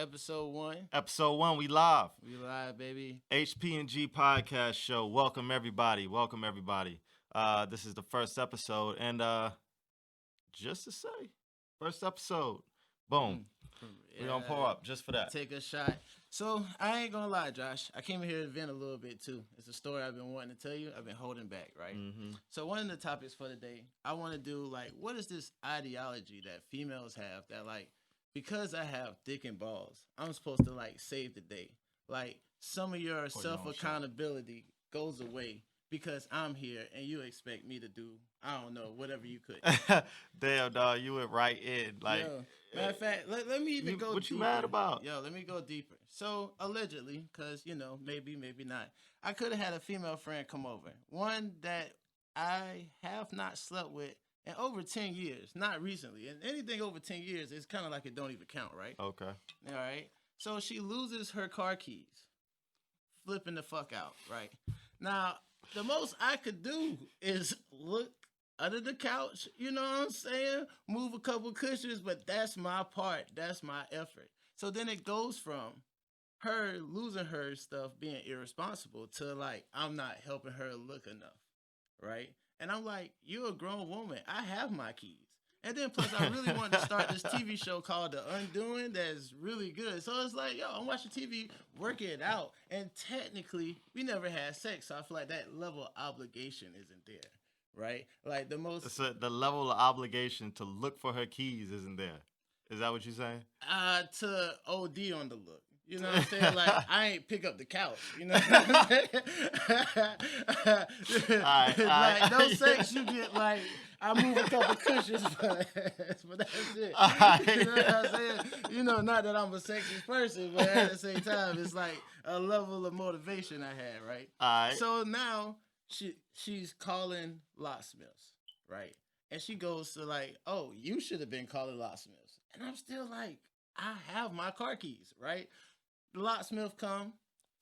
Episode 1. Episode 1, we live. We live, baby. HP&G podcast show. Welcome everybody. This is the first episode, and just to say, first episode, boom. Yeah. We gonna pour up just for that. Take a shot. So I ain't gonna lie, Josh. I came here to vent a little bit too. It's a story I've been wanting to tell you. I've been holding back, right? Mm-hmm. So one of the topics for today, I want to do like, what is this ideology that females have that like, because I have dick and balls, I'm supposed to like save the day. Like some of your self accountability goes away because I'm here and you expect me to do, I don't know, whatever you could. Damn, dog, you went right in. Like, yo, matter of fact, let me even go what deeper. You mad about? Yo, let me go deeper. So allegedly, because maybe not, I could have had a female friend come over, one that I have not slept with in over 10 years, not recently. And anything over 10 years, it's kind of like it don't even count, right? Okay. All right. So she loses her car keys, flipping the fuck out, right? Now, the most I could do is look under the couch, you know what I'm saying? Move a couple cushions, but that's my part. That's my effort. So then it goes from her losing her stuff being irresponsible to like, I'm not helping her look enough, right? And I'm like, you're a grown woman. I have my keys. And then plus I really wanted to start this TV show called The Undoing that's really good. So it's like, yo, I'm watching TV, working it out. And technically, we never had sex. So I feel like that level of obligation isn't there, right? Like the most... So the level of obligation to look for her keys isn't there. Is that what you're saying? To OD on the look. You know what I'm saying? Like, I ain't pick up the couch. You know what I'm saying? All right. No sex, you get like, I move a couple cushions, but that's it. Right. You know what I'm saying? Not that I'm a sexist person, but at the same time, it's like a level of motivation I had, right? All right. So now she's calling locksmiths, right? And she goes to like, oh, you should have been calling locksmiths. And I'm still like, I have my car keys, right? The locksmith come,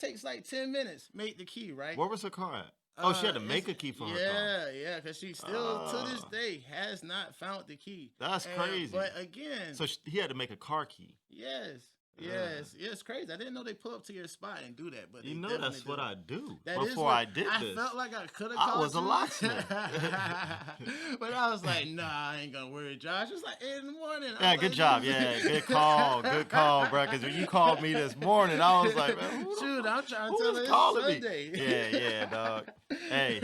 takes like 10 minutes, make the key, right? Where was her car at? Oh, she had to make a key for her car. Yeah, because she still, to this day, has not found the key. That's crazy. But again... So he had to make a car key. Yes. Yes, it's crazy. I didn't know they pull up to your spot and do that, but you know that's what I do. Before I did this, I felt like I could have. I was a locksmith, but I was like, nah, I ain't gonna worry, Josh. It's like 8 in the morning. Yeah, good job. Yeah, good call, bro. Because when you called me this morning, I was like, man, shoot, I'm trying to tell her it's Sunday. Yeah, dog. Hey,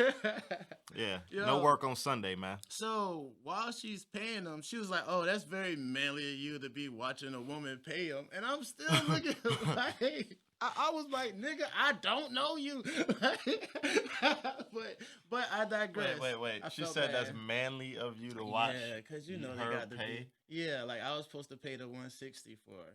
yeah, no work on Sunday, man. So while she's paying them, she was like, oh, that's very manly of you to be watching a woman pay them, and I'm still looking like I was like, nigga, I don't know you. but I digress. Wait. She said that's manly of you to watch. Yeah, because they got to pay. Yeah, like I was supposed to pay the $160 for her,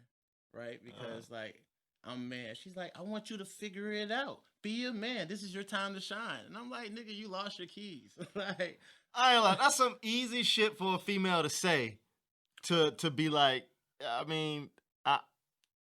right? Because like I'm man. She's like, I want you to figure it out. Be a man. This is your time to shine. And I'm like, nigga, you lost your keys. Like, I ain't like that's some easy shit for a female to say. To be like, I mean,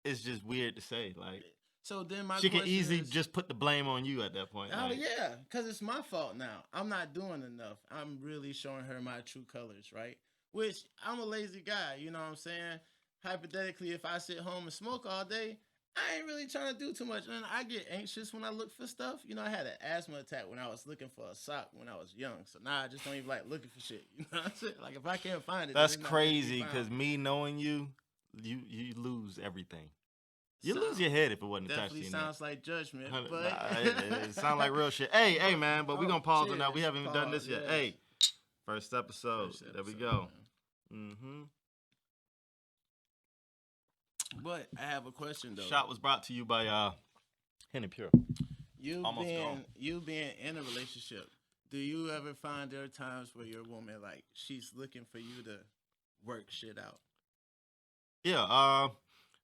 it's just weird to say. Like, so then my she can easily just put the blame on you at that point. Oh like, yeah, because it's my fault now. I'm not doing enough. I'm really showing her my true colors, right? Which I'm a lazy guy. You know what I'm saying? Hypothetically, if I sit home and smoke all day, I ain't really trying to do too much. And I get anxious when I look for stuff. I had an asthma attack when I was looking for a sock when I was young. So now I just don't even like looking for shit. You know what I'm saying? Like if I can't find it. That's crazy because me knowing you lose everything. You lose your head if it wasn't attached to you. Definitely sounds like judgment. But... it sounds like real shit. Hey, man, but we're going to pause on that. We haven't even done this yet. Hey, first episode. There we go. Mm-hmm. But I have a question though. Shot was brought to you by Henny Pure. You being in a relationship, do you ever find there are times where your woman like she's looking for you to work shit out? Yeah,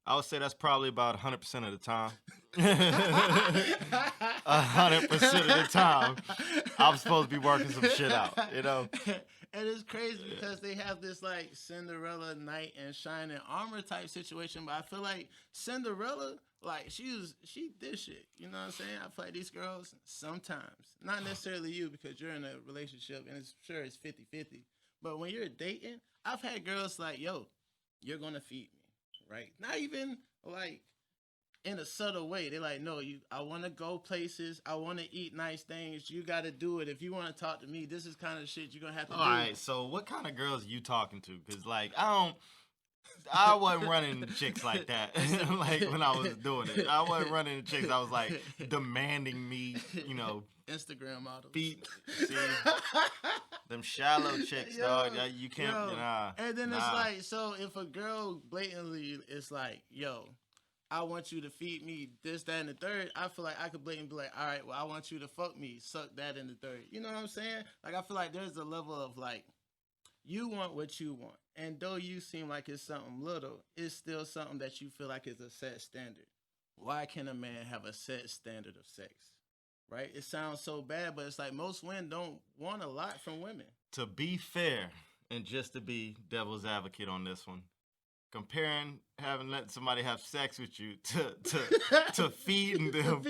I would say that's probably about 100% of the time. 100% of the time, I'm supposed to be working some shit out, And it's crazy because they have this like Cinderella knight in shining armor type situation, but I feel like Cinderella, like she did shit. You know what I'm saying? I feel like these girls sometimes, not necessarily you because you're in a relationship and it's 50-50. But when you're dating, I've had girls like, yo, you're gonna feed me. right? Not even like in a subtle way. They're like, no, I want to go places. I want to eat nice things. You got to do it. If you want to talk to me, this is kind of shit you're going to have to do. All right, so what kind of girls are you talking to? Because, like, I wasn't running chicks like that. Like, when I was doing it, I wasn't running chicks. I was, like, demanding me, Instagram models. Feet. See? Them shallow chicks, dog. You can't, And then it's like, so if a girl blatantly is like, yo, I want you to feed me this, that, and the third, I feel like I could blatantly be like, all right, well, I want you to fuck me, suck that in the third. You know what I'm saying? Like, I feel like there's a level of, like, you want what you want. And though you seem like it's something little, it's still something that you feel like is a set standard. Why can a man have a set standard of sex? Right? It sounds so bad, but it's like most men don't want a lot from women. To be fair, and just to be devil's advocate on this one, comparing letting somebody have sex with you to feeding them,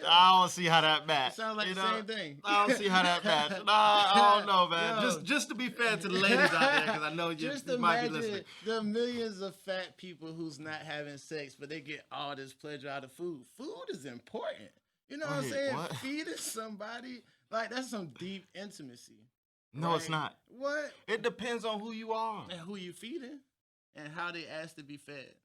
I don't see how that match. It sounds like the same thing. I don't see how that match. I don't know, man. Just to be fair to the ladies out there, because I know you might be listening. The millions of fat people who's not having sex, but they get all this pleasure out of food. Food is important. You know what I'm saying? What? Feeding somebody, like, that's some deep intimacy. No, right? It's not. What? It depends on who you are. And who you feeding. And how they ask to be fed,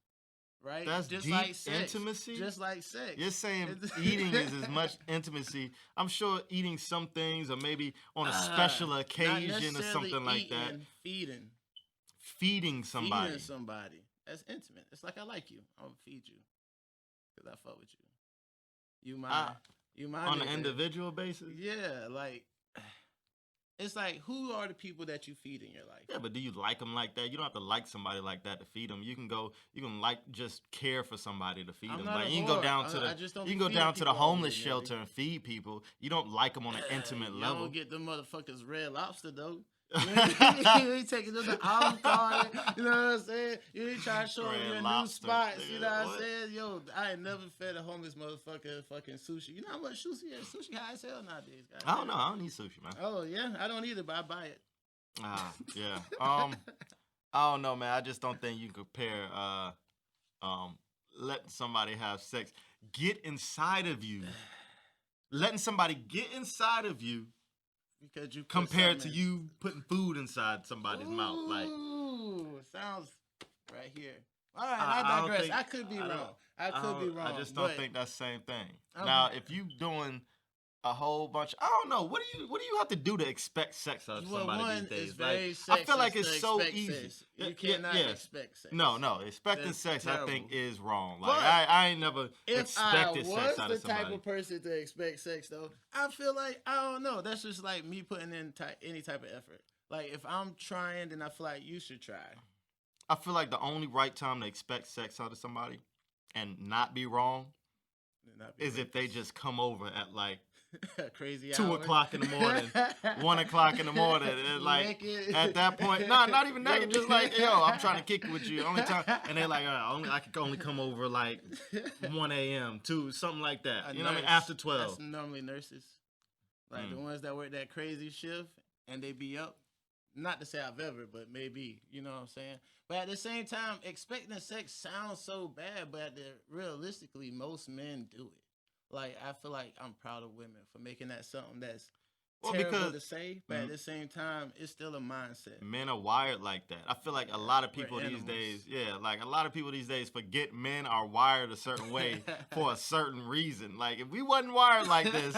right? That's just deep like sex. intimacy? Just like sex. You're saying eating is as much intimacy. I'm sure eating some things, or maybe on a special occasion or something like that. Feeding. Feeding somebody. Feeding somebody. That's intimate. It's like, I like you. I'm going to feed you. Because I fuck with you. You mine. On an individual basis? Yeah, like... It's like, who are the people that you feed in your life? Yeah, but do you like them like that? You don't have to like somebody like that to feed them. You can just care for somebody to feed them. Like, you can go down to the homeless shelter and feed people. You don't like them on an intimate level. You don't get them motherfuckers Red Lobster though. You ain't taking them to Olive Garden. You know what I'm saying? You ain't trying to show them your new spots. You know what I'm saying? Yo, I ain't never fed a homeless motherfucker fucking sushi. You know how much sushi is? Sushi high as hell nowadays, guys. I don't know. I don't eat sushi, man. Oh yeah, I don't either, but I buy it. Yeah. I don't know, man. I just don't think you can compare letting somebody have sex, get inside of you, letting somebody get inside of you. Because you compared to you putting food inside somebody's mouth, like sounds right here. All right, I digress. I could be wrong. I could be wrong. I just don't think that's the same thing. Now, if you doing a whole bunch, I don't know. What do you have to do to expect sex out of somebody these days? Like, I feel like it's so easy. You cannot expect sex. No, expecting sex, terrible. I think, is wrong. Like, I ain't never expected sex out of somebody. If I was the type of person to expect sex, though, I feel like, I don't know. That's just like me putting in any type of effort. Like, if I'm trying, then I feel like you should try. I feel like the only right time to expect sex out of somebody and not be wrong is if they just come over at like crazy 2 o'clock in the morning, 1 o'clock in the morning, and like at that point, not even naked, just like, yo, I'm trying to kick it with you. Only time, and they're like, I can only come over like 1 a.m. 2, something like that. You know what I mean? After 12. That's normally nurses, like the ones that work that crazy shift and they be up. Not to say I've ever, but maybe, you know what I'm saying? But at the same time, expecting sex sounds so bad, but realistically, most men do it. Like, I feel like I'm proud of women for making that something that's terrible to say, but at the same time, it's still a mindset. Men are wired like that. I feel like a lot of people these days, forget men are wired a certain way for a certain reason. Like, if we wasn't wired like this,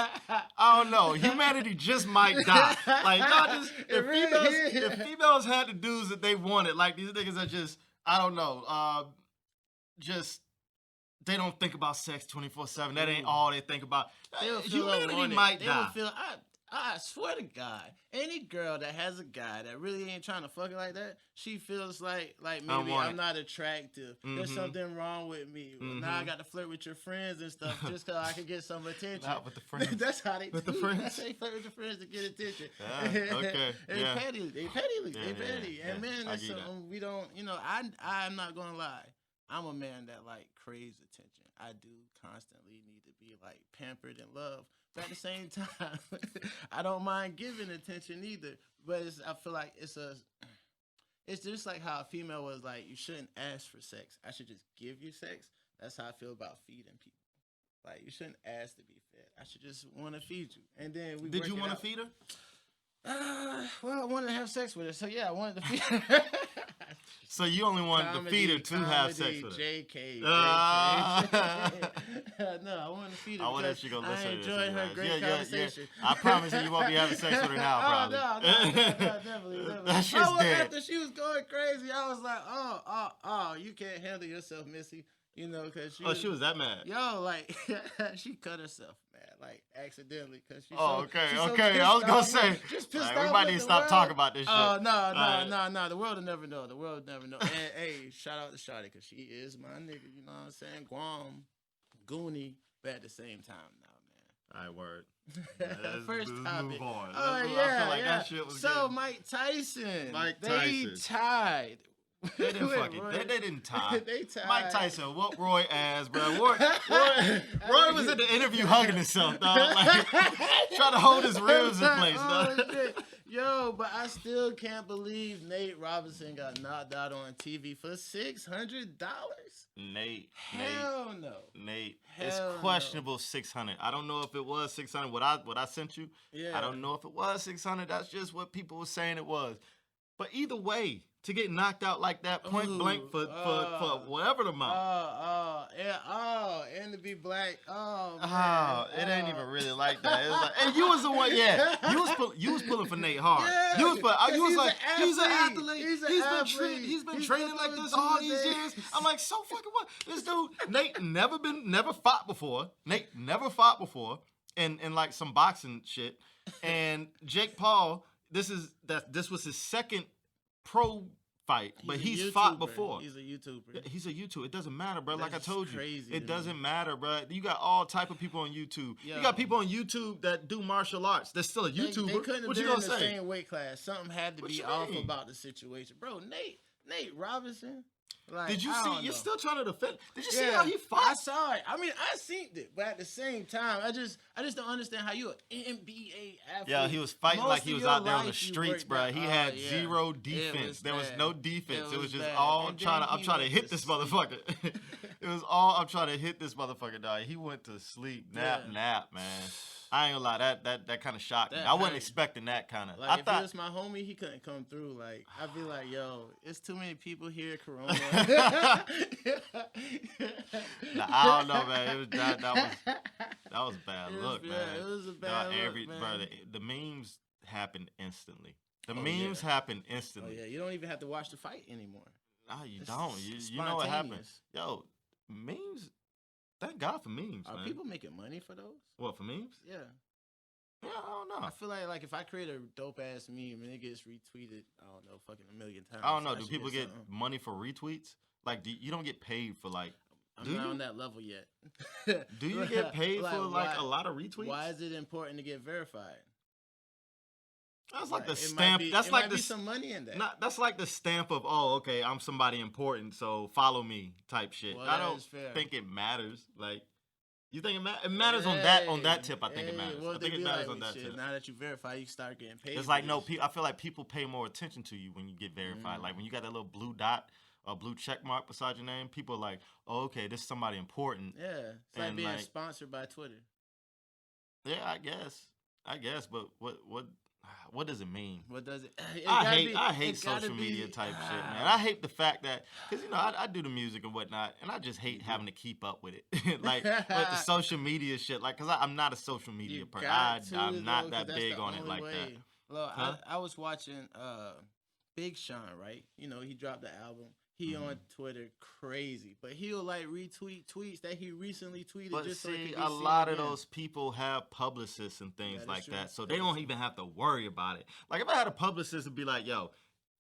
I don't know, humanity just might die. Like, y'all just, if females had the dudes that they wanted, like, these niggas are just, I don't know, they don't think about sex 24/7. That ain't all they think about. Humanity might die. I swear to God, any girl that has a guy that really ain't trying to fuck it like that, she feels like maybe I'm not attractive. There's something wrong with me. Now I got to flirt with your friends and stuff just because I can get some attention. Not with the friends. That's how they with do. The friends. They flirt with your friends to get attention. Okay. They petty. They petty. And men, I that's something we don't. You know, I'm not gonna lie. I'm a man that like craves attention. I do constantly need to be like pampered and loved. But at the same time, I don't mind giving attention either. But I feel like it's it's just like how a female was like, you shouldn't ask for sex. I should just give you sex. That's how I feel about feeding people. Like, you shouldn't ask to be fed. I should just want to feed you. And then we Did you want to feed her? Well, I wanted to have sex with her. So, yeah, I wanted to feed her. So you only wanted to feed her to have sex with her? JK. No, I wanted to feed her. I wonder if she gonna listen to this. I enjoyed her great conversation. I promise you won't be having sex with her now, probably. No, definitely. That shit's dead. After she was going crazy, I was like, oh, you can't handle yourself, Missy. You know, because she was that mad. Yo, like, she cut herself, man, like, accidentally. Cause she's okay. So I was going to say, just pissed we might need to stop talking about this shit. Oh, no. The world will never know. And, hey, shout out to Shawty, because she is my nigga, you know what I'm saying? Guam, Goonie, but at the same time now, man. All right, word. First topic. Move on. Oh, yeah, I feel like that shit was good. Mike Tyson. They tied. They didn't they didn't tie. They tied. Mike Tyson whooped Roy ass, bro. Roy was in the interview hugging himself, dog. Like, trying to hold his ribs in place, dog. Shit. Yo, but I still can't believe Nate Robinson got knocked out on TV for $600. Nate. Hell no. Nate. It's questionable 600. I don't know if it was 600. What I sent you? Yeah. I don't know if it was 600. That's just what people were saying it was. But either way, to get knocked out like that, point blank for whatever the amount. And to be black. Man. It ain't even really like that. It was like, and you was the one, you was pulling for Nate hard. Yeah, you was like, he's an athlete. athlete. He's been training like this all these years. I'm like, so fucking what? This dude, Nate never fought before. In like some boxing shit. And Jake Paul, this was his second pro fight, but he's fought before. He's a YouTuber. Yeah, he's a YouTuber. It doesn't matter, bro. That's like I told you, it doesn't me. matter, bro. You got all type of people on YouTube. Yo. You got people on YouTube that do martial arts. That's still a YouTuber. They couldn't have what been you gonna in the say? same weight class. Something had to be off about the situation, bro. Nate Robinson. Like, did you see? You're know. still trying to defend. Did you see how he fought? I saw it. I mean, I seen it, but at the same time, I just don't understand how you an NBA athlete. Yeah, he was fighting like he was out there on the streets, bro. He had zero defense. There was no defense. It was just all I'm trying to hit this motherfucker. It was all I'm trying to hit this motherfucker, dog. He went to sleep, nap, man. I ain't gonna lie, that kind of shocked me. I wasn't expecting that kind of. Like, if he was my homie, he couldn't come through. Like, I'd be like, yo, it's too many people here, Corona. Nah, I don't know, man. It was that was a bad look, man. It was a bad look, man. Bro, the memes happened instantly. The memes happened instantly. Oh yeah, you don't even have to watch the fight anymore. Nah, you don't. You know what happened. Yo, memes. Thank God for memes, man. Are people making money for those? What, for memes? Yeah. Yeah, I don't know. I feel like if I create a dope ass meme and it gets retweeted, I don't know, fucking a million times. I don't know. Do people get money for retweets? Like, you don't get paid for like. I'm not on that level yet. Do you get paid for like a lot of retweets? Why is it important to get verified? That's like the stamp. That's like the some money in that. That's like the stamp of, oh, okay, I'm somebody important, so follow me type shit. Well, I don't think it matters. Like, you think it matters on that tip? I think it matters. I think it matters on that tip. Now that you verify, you start getting paid. It's like I feel like people pay more attention to you when you get verified. Like when you got that little blue dot or blue check mark beside your name, people are like, oh, okay, this is somebody important. Yeah, it's like being sponsored by Twitter. Yeah, I guess, but what does it mean? What does it? I hate social media type shit, man. I hate the fact that, because I do the music and whatnot, and I just hate having to keep up with it, like with the social media shit, like because I'm not a social media person. I'm not that big on it like that. Look, I was watching Big Sean, right? You know, he dropped the album. He on Twitter crazy, but he'll like retweet tweets that he recently tweeted. But just see, so it a lot of those people have publicists and things like that, so they don't even have to worry about it. Like if I had a publicist and be like, "Yo,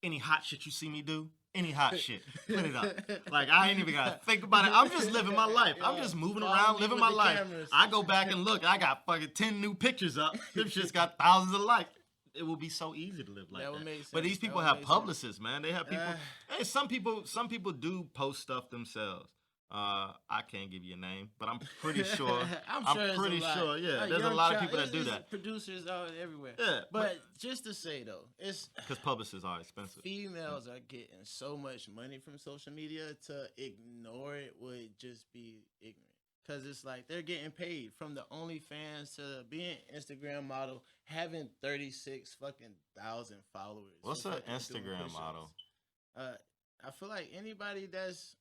any hot shit you see me do, any hot shit, put it up." Like I ain't even gotta think about it. I'm just living my life. I'm just moving around, living my life. Cameras. I go back and look. I got fucking 10 new pictures up. Them shit's got thousands of likes. It will be so easy to live like that. But these people have publicists, man. They have people. Hey, some people do post stuff themselves. I can't give you a name, but I'm pretty sure. I'm pretty sure. Yeah, there's a lot of people that do that. Producers out everywhere. Yeah, but just to say though, it's because publicists are expensive. Females are getting so much money from social media to ignore it would just be ignorant. Because it's like they're getting paid from the OnlyFans to being Instagram model, having 36 fucking thousand followers. What's an Instagram model? I feel like anybody that's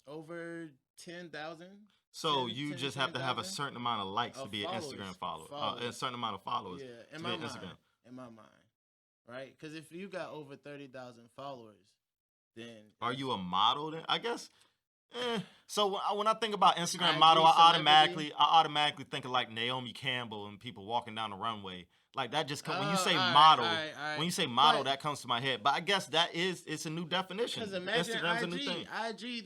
over 10,000. So you just have to have a certain amount of likes to be an Instagram follower. A certain amount of followers. Yeah, in my mind, right? Because if you got over 30,000 followers, then are you a model? Then I guess. So when I think about Instagram model, I automatically think of like Naomi Campbell and people walking down the runway. Like that just comes when you say model. When you say model, that comes to my head. But I guess it's a new definition. Because imagine Instagram's a new thing. IG,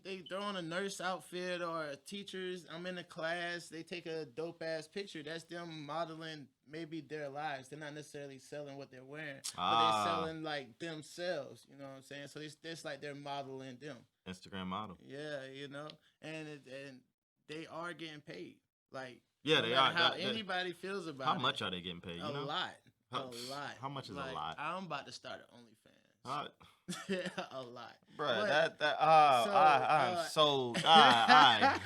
they throw on a nurse outfit or teachers. I'm in a class. They take a dope ass picture. That's them modeling maybe their lives. They're not necessarily selling what they're wearing, but they're selling like themselves. You know what I'm saying? So it's like they're modeling them. Instagram model. Yeah, and they are getting paid. Like. Yeah, they are. How anybody feels about how much are they getting paid? A lot. How much is a lot? I'm about to start an OnlyFans. A lot, bro. I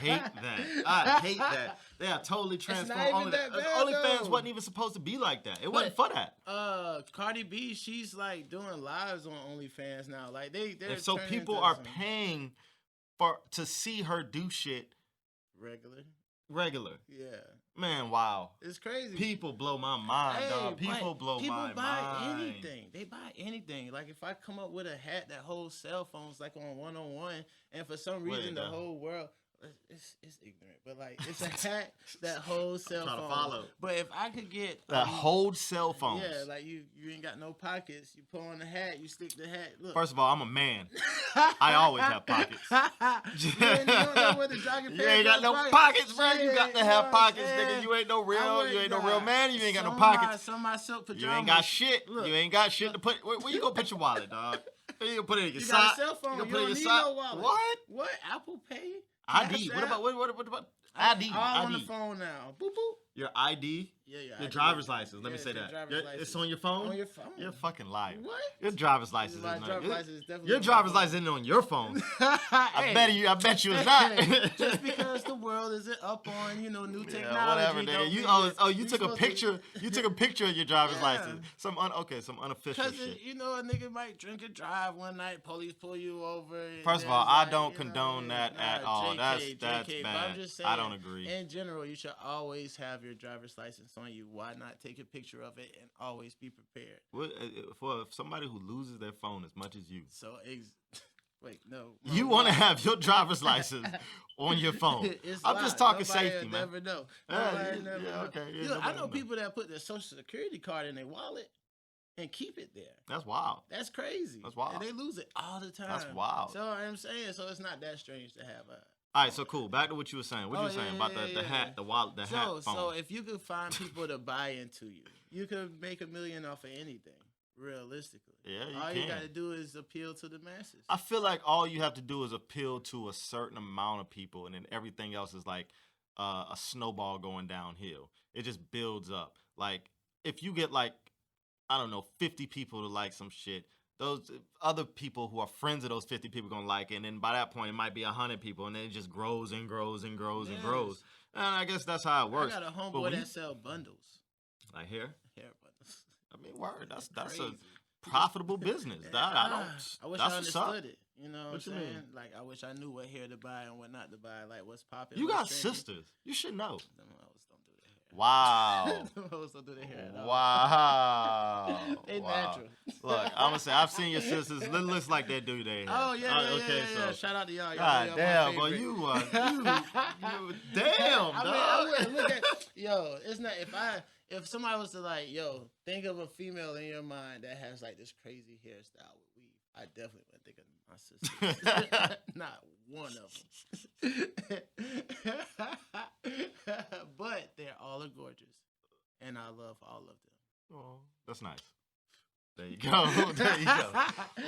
hate that. I hate that. They are totally transformed. OnlyFans wasn't even supposed to be like that. It wasn't for that. Cardi B, she's like doing lives on OnlyFans now. Like they're so people are paying to see her do shit regular. Yeah. Man, wow. It's crazy. People blow my mind, dog. People buy anything. They buy anything. Like if I come up with a hat that holds cell phones like on 101, and for some reason the whole world it's ignorant, but like it's a hat that holds cell phones. To follow. But if I could get that holds cell phones. Yeah, like you ain't got no pockets. You put on the hat, you stick the hat. Look. First of all, I'm a man. I always have pockets. You don't know where the jogging you ain't got no pockets, bro. You got to have pockets, nigga. You ain't no real man. You ain't got no pockets. Some of my silk pajamas. You ain't got shit. Look, you ain't got shit to put. Where you gonna put your wallet, dog? Where you gonna put it in your sock? You got a cell phone. You don't need no wallet. What? Apple Pay? ID. What about ID? All on the phone now. Boop boop. Your ID? Yeah. Your driver's license. Let me say that. It's on your phone? On your phone. You're a fucking liar. What? Your driver's license is not. Your driver's license isn't on your phone. I bet you it's not. Just because the world isn't up on, new technology. Yeah, whatever. You took a picture. You took a picture of your driver's license. Some unofficial shit. Because a nigga might drink and drive one night, police pull you over. First of all, I don't condone that at all. That's bad. I'm just saying, I don't agree. In general, you should always have your driver's license on you. Why not take a picture of it and always be prepared? For somebody who loses their phone as much as you. Wait, no. You want to have your driver's license on your phone. I'm just talking safety, man. Never know. Okay. I know people that put their social security card in their wallet and keep it there. That's wild. That's crazy. That's wild. And they lose it all the time. That's wild. So I'm saying, it's not that strange to have a. All right, so cool. Back to what you were saying. What you were saying about the hat, the wallet, the hat phone. So if you could find people to buy into you could make $1 million off of anything, realistically. Yeah, all you got to do is appeal to the masses. I feel like all you have to do is appeal to a certain amount of people, and then everything else is like a snowball going downhill. It just builds up. Like, if you get 50 people to like some shit, those other people who are friends of those 50 people gonna like it, and then by that point it might be 100 people, and then it just grows and grows and grows and grows. And I guess that's how it works. I got a homeboy that sell bundles. Like hair bundles. I mean, word. That's a profitable business. I wish I understood it. You know what I'm saying? Mean? Like, I wish I knew what hair to buy and what not to buy. Like, what's popping. You got sisters. You should know. Wow. Don't do the hair wow. They natural. Look, I'm gonna say I've seen your sisters. It looks like they do their hair. Oh yeah. Shout out to y'all. God damn, but you damn. I would look at it's not if somebody was to think of a female in your mind that has like this crazy hairstyle with weave, I definitely wouldn't think of my sisters. Not one of them. But they're all gorgeous, and I love all of them. Oh, that's nice. There you go. There you go.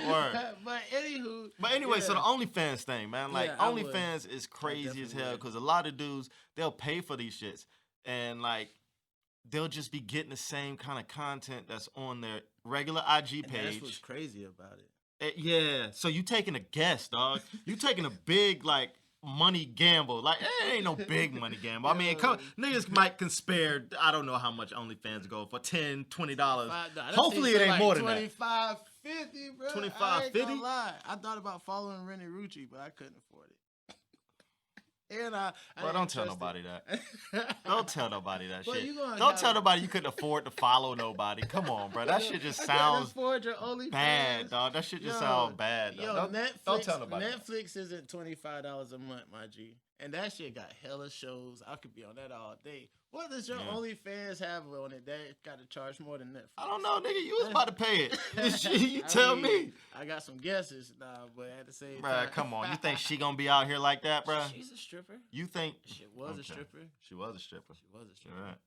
Word. But anyway, yeah. so the OnlyFans thing, man. Like, Yeah, OnlyFans is crazy as hell because a lot of dudes, they'll pay for these shits. And, like, they'll just be getting the same kind of content that's on their regular IG page. That's what's crazy about it. Yeah. So you taking a guess, dog. You taking a big, like, money gamble. Like, it ain't no big money gamble. I mean, niggas might spare, I don't know how much OnlyFans go for, $10, $20. Hopefully it ain't like more than that. $25.50, bro. $25.50? I ain't gonna lie. I thought about following Rennie Rucci, but I couldn't afford it. And well, don't tell nobody that. Don't tell nobody that but shit. Don't tell nobody you couldn't afford to follow nobody. Come on, bro. That shit just sounds bad, dog. That shit just sounds bad, dog. Don't tell nobody. Netflix isn't $25 a month, my G. And that shit got hella shows. I could be on that all day. What does your OnlyFans have on it that got to charge more than Netflix? I don't know, nigga. You was about to pay it. You tell me. I got some guesses, but at the same time. Bruh, come on. You think she gonna be out here like that, bruh? She's a stripper. You think? She was a stripper. She was a stripper. You're right.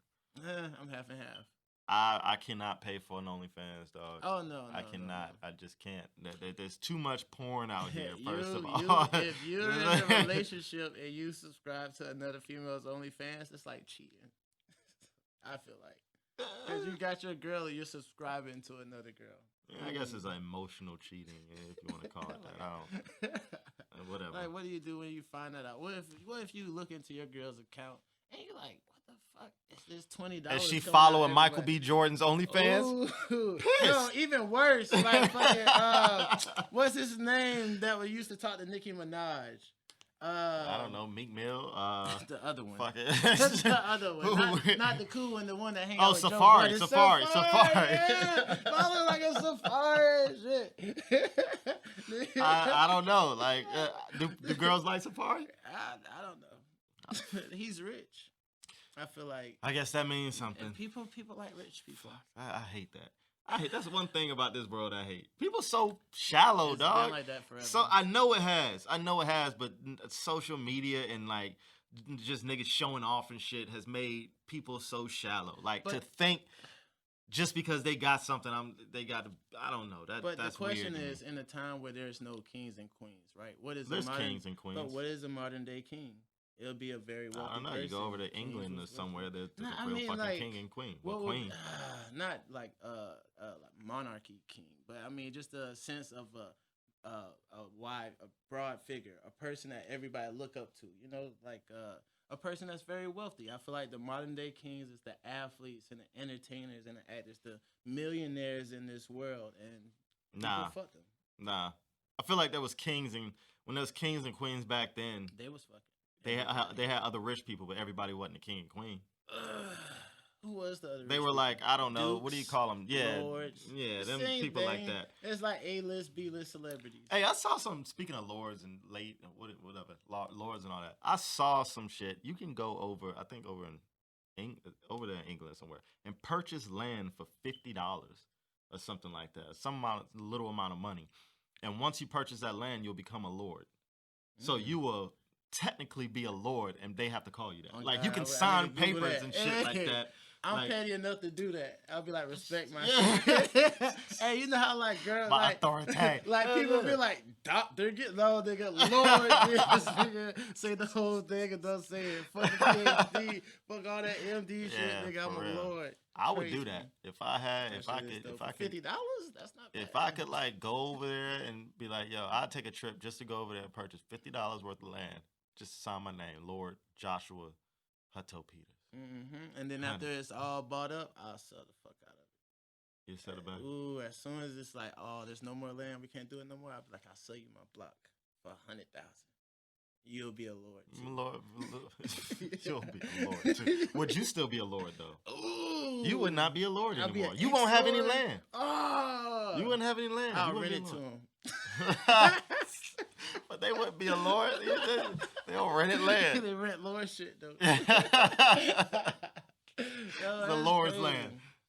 I'm half and half. I cannot pay for an OnlyFans, dog. Oh, no. I cannot. No. I just can't. There's too much porn out here, first of all. If you're in a relationship and you subscribe to another female's OnlyFans, it's like cheating. I feel like. Because you got your girl and you're subscribing to another girl. Yeah, I guess it's like emotional cheating, if you want to call it that. I don't. Whatever. Like, what do you do when you find that out? What if you look into your girl's account and you're like, what the fuck? Is this $20? Is she following Michael B. Jordan's OnlyFans? No, even worse. Like fucking, what's his name that we used to talk to Nicki Minaj? I don't know, Meek Mill. The other one. Fuck it. The other one. Not the cool one, the one that hangs out with Safari. Joe Safari. Yeah. Follow like a Safari shit. I don't know. Like, do girls like Safari? I don't know. He's rich. I feel like. I guess that means something. People like rich people. I hate that. That's one thing about this world I hate. People so shallow, it's dog. Been like that forever. So I know it has, but social media and like just niggas showing off and shit has made people so shallow. Like to think just because they got something, I don't know. That's the question weird is, in a time where there's no kings and queens, right? There's kings and queens. But what is a modern day king? It'll be a very wealthy I don't know. person. You go over to England or somewhere, there's a real fucking king and queen. Queen. Not like monarchy king, but I mean just a sense of a broad figure, a person that everybody look up to. You know, like a person that's very wealthy. I feel like the modern day kings is the athletes and the entertainers and the actors, the millionaires in this world, and people fuck them. Nah, I feel like there was kings and when there was kings and queens back then, they was fucking. They had other rich people, but everybody wasn't a king and queen. Who was the other? They were like, I don't know, Dukes, what do you call them? Yeah, lords. Yeah, them people like that. It's like A-list, B-list celebrities. Hey, I saw some. Speaking of lords and whatever, lords and all that. I saw some shit. You can go over, I think over there in England somewhere, and purchase land for $50 or something like that. Little amount of money, and once you purchase that land, you'll become a lord. So you will technically be a lord, and they have to call you that. Oh, like, you can sign papers and shit like that. I'm petty enough to do that. I'll be like, respect my shit. Hey, you know how like girls my authority. Like people be like, doctor, get low, nigga, Lord, nigga, say the whole thing and don't say it. Fuck the PhD, fuck all that MD shit, nigga. I'm a lord. I would do that if I could. $50, that's not bad. If I could like go over there and be like, yo, I'd take a trip just to go over there and purchase $50 worth of land, just to sign my name, Lord Joshua Hutto Peters. Mm-hmm. And then after it's all bought up, I'll sell the fuck out of it. You sell it back? Ooh, as soon as it's like, oh, there's no more land, we can't do it no more. I'll be like, I'll sell you my block for $100,000. You'll be a lord. Lord, you'll be a lord too. Would you still be a lord though? Ooh, you would not be a lord anymore. You won't have any land. Oh, you wouldn't have any land. I'll rent it to him. But they wouldn't be a lord. They don't rent it land. They rent lord shit though. The Lord's crazy.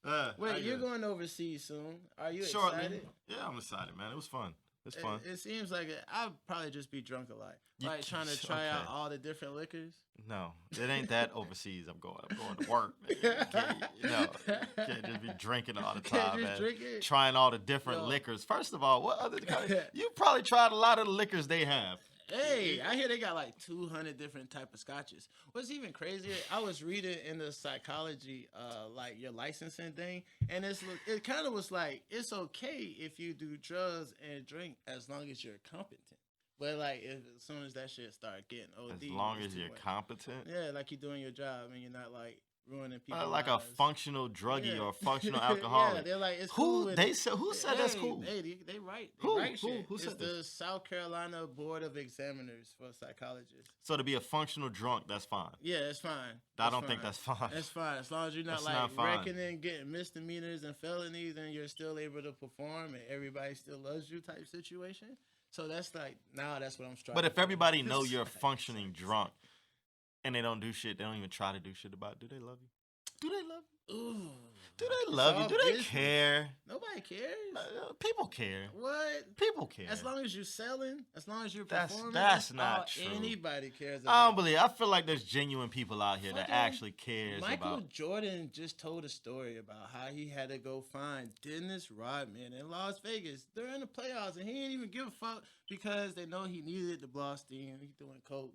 Land. Wait, you're going overseas soon. Are you excited? Yeah, I'm excited, man. It was fun. It's fun. It seems like I'd probably just be drunk a lot. Like trying to try out all the different liquors. No, it ain't that overseas. I'm going to work. Can't just be drinking all the time, man. Trying all the different liquors. First of all, what other kind of, you probably tried a lot of the liquors they have. Hey, I hear they got like 200 different type of scotches. What's even crazier, I was reading in the psychology, like your licensing thing, and it kind of was like, it's okay if you do drugs and drink as long as you're competent. But like, as soon as that shit start getting OD, as long as you're competent, yeah, like you're doing your job and you're not like ruining people. Like lives. A functional druggie or a functional alcoholic. Yeah, they're like, it's who cool they said who said that's cool? They write. Who said it's the this? South Carolina Board of Examiners for Psychologists. So to be a functional drunk, that's fine. Yeah, it's fine. I don't think that's fine. It's fine as long as you're not reckoning, getting misdemeanors and felonies, and you're still able to perform, and everybody still loves you type situation. So that's like that's what I'm striving. But if everybody know you're a functioning drunk, and they don't do shit, they don't even try to do shit about it, do they love you? Do they love you? Ooh. Do they love you? Do they care? Nobody cares. People care. What? People care. As long as you're selling, as long as you're performing. That's not true. Anybody cares about I don't believe. I feel like there's genuine people out here that actually cares Michael Jordan just told a story about how he had to go find Dennis Rodman in Las Vegas during the playoffs, and he didn't even give a fuck because they know he needed the blow steam. He's doing coke,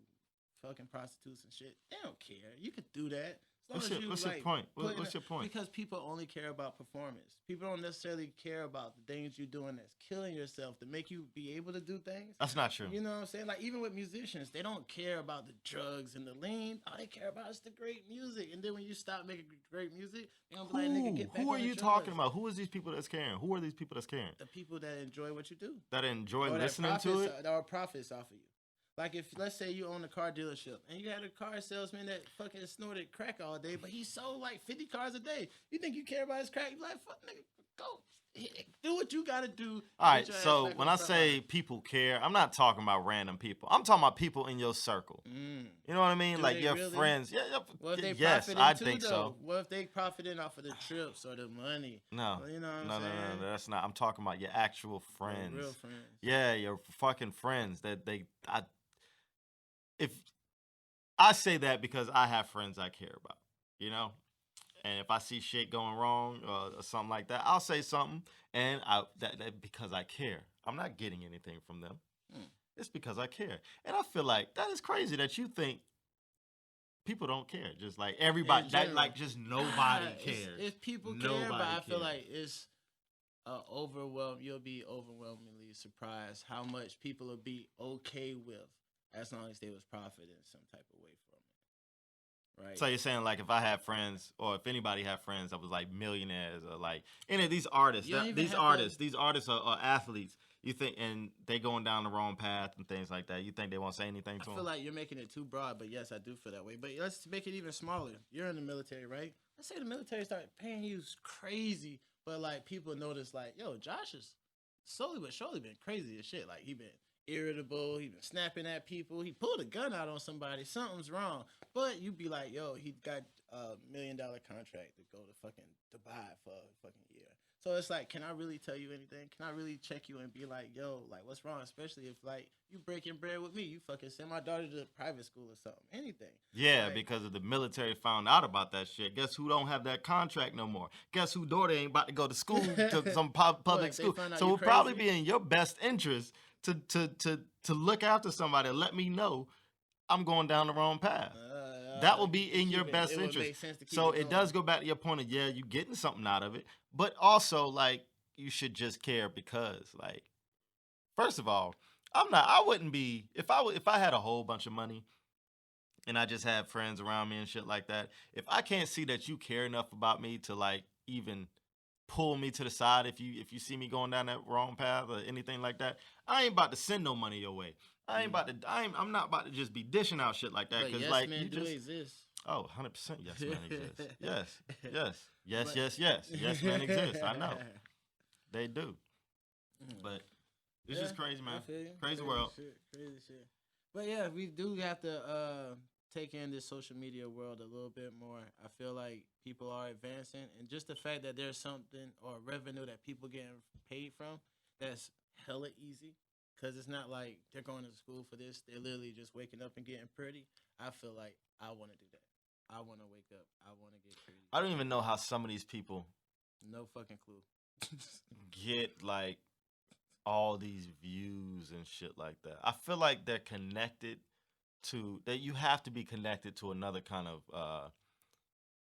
fucking prostitutes and shit. They don't care. You could do that. What's your point? What's your point? Because people only care about performance. People don't necessarily care about the things you're doing that's killing yourself to make you be able to do things. That's not true. You know what I'm saying? Like, even with musicians, they don't care about the drugs and the lean. All they care about is the great music. And then when you stop making great music, they don't be like, nigga, get back on the drugs. Who are you talking about? Who is these people that's caring? Who are these people that's caring? The people that enjoy what you do. That enjoy listening to it? Or profits off of you. Like, if, let's say you own a car dealership and you had a car salesman that fucking snorted crack all day, but he sold like 50 cars a day. You think you care about his crack? You like, fuck, nigga, go. Do what you got to do. All right, so when I say people care, I'm not talking about random people. I'm talking about people in your circle. You know what I mean? Like your friends. Yeah, well, if they yes, I think so. What if they profiting off of the trips or the money? No. Well, you know what I'm saying? No, that's not. I'm talking about your actual friends. Real friends. Yeah, your fucking friends that if I say that because I have friends I care about, you know? And if I see shit going wrong or something like that, I'll say something, and that because I care. I'm not getting anything from them. It's because I care. And I feel like that is crazy that you think people don't care. Just like everybody, just nobody cares. If people care, but I feel like it's you'll be overwhelmingly surprised how much people will be okay with, as long as they was profiting some type of way from it, right? So you're saying, like, if I had friends, or if anybody had friends that was like millionaires, or like any of these artists, these artists are athletes. You think, and they going down the wrong path and things like that. You think they won't say anything to them? I feel like you're making it too broad, but yes, I do feel that way. But let's make it even smaller. You're in the military, right? Let's say the military start paying you crazy, but like people notice, like, yo, Josh is slowly but surely been crazy as shit. Like, he been irritable, he been snapping at people, he pulled a gun out on somebody, something's wrong. But you be like, yo, he got $1 million contract to go to fucking Dubai for a fucking year. So it's like, can I really tell you anything? Can I really check you and be like, yo, like, what's wrong? Especially if, like, you breaking bread with me, you fucking send my daughter to private school or something, anything. Yeah, like, because if the military found out about that shit, guess who don't have that contract no more? Guess who daughter ain't about to go to school, to some public school? So it would probably be in your best interest to look after somebody and let me know I'm going down the wrong path. That will be in your best interest. So it does go back to your point of, yeah, you getting something out of it, but also, like, you should just care because, like, first of all, I wouldn't be, if I had a whole bunch of money and I just had friends around me and shit like that, if I can't see that you care enough about me to, like, even pull me to the side if you see me going down that wrong path or anything like that, I ain't about to send no money your way. I'm not about to just be dishing out shit like that. But yes, like, men do exist. Oh, 100% yes men exist. Yes men exist. I know. They do. But it's just crazy, man. Crazy world. Crazy shit. But yeah, we do have to take in this social media world a little bit more. I feel like people are advancing, and just the fact that there's something or revenue that people getting paid from, that's hella easy. Because it's not like they're going to school for this. They're literally just waking up and getting pretty. I feel like I want to do that. I want to wake up. I want to get pretty. I don't even know how some of these people No fucking clue. get like all these views and shit like that. I feel like they're connected to that. You have to be connected to another kind of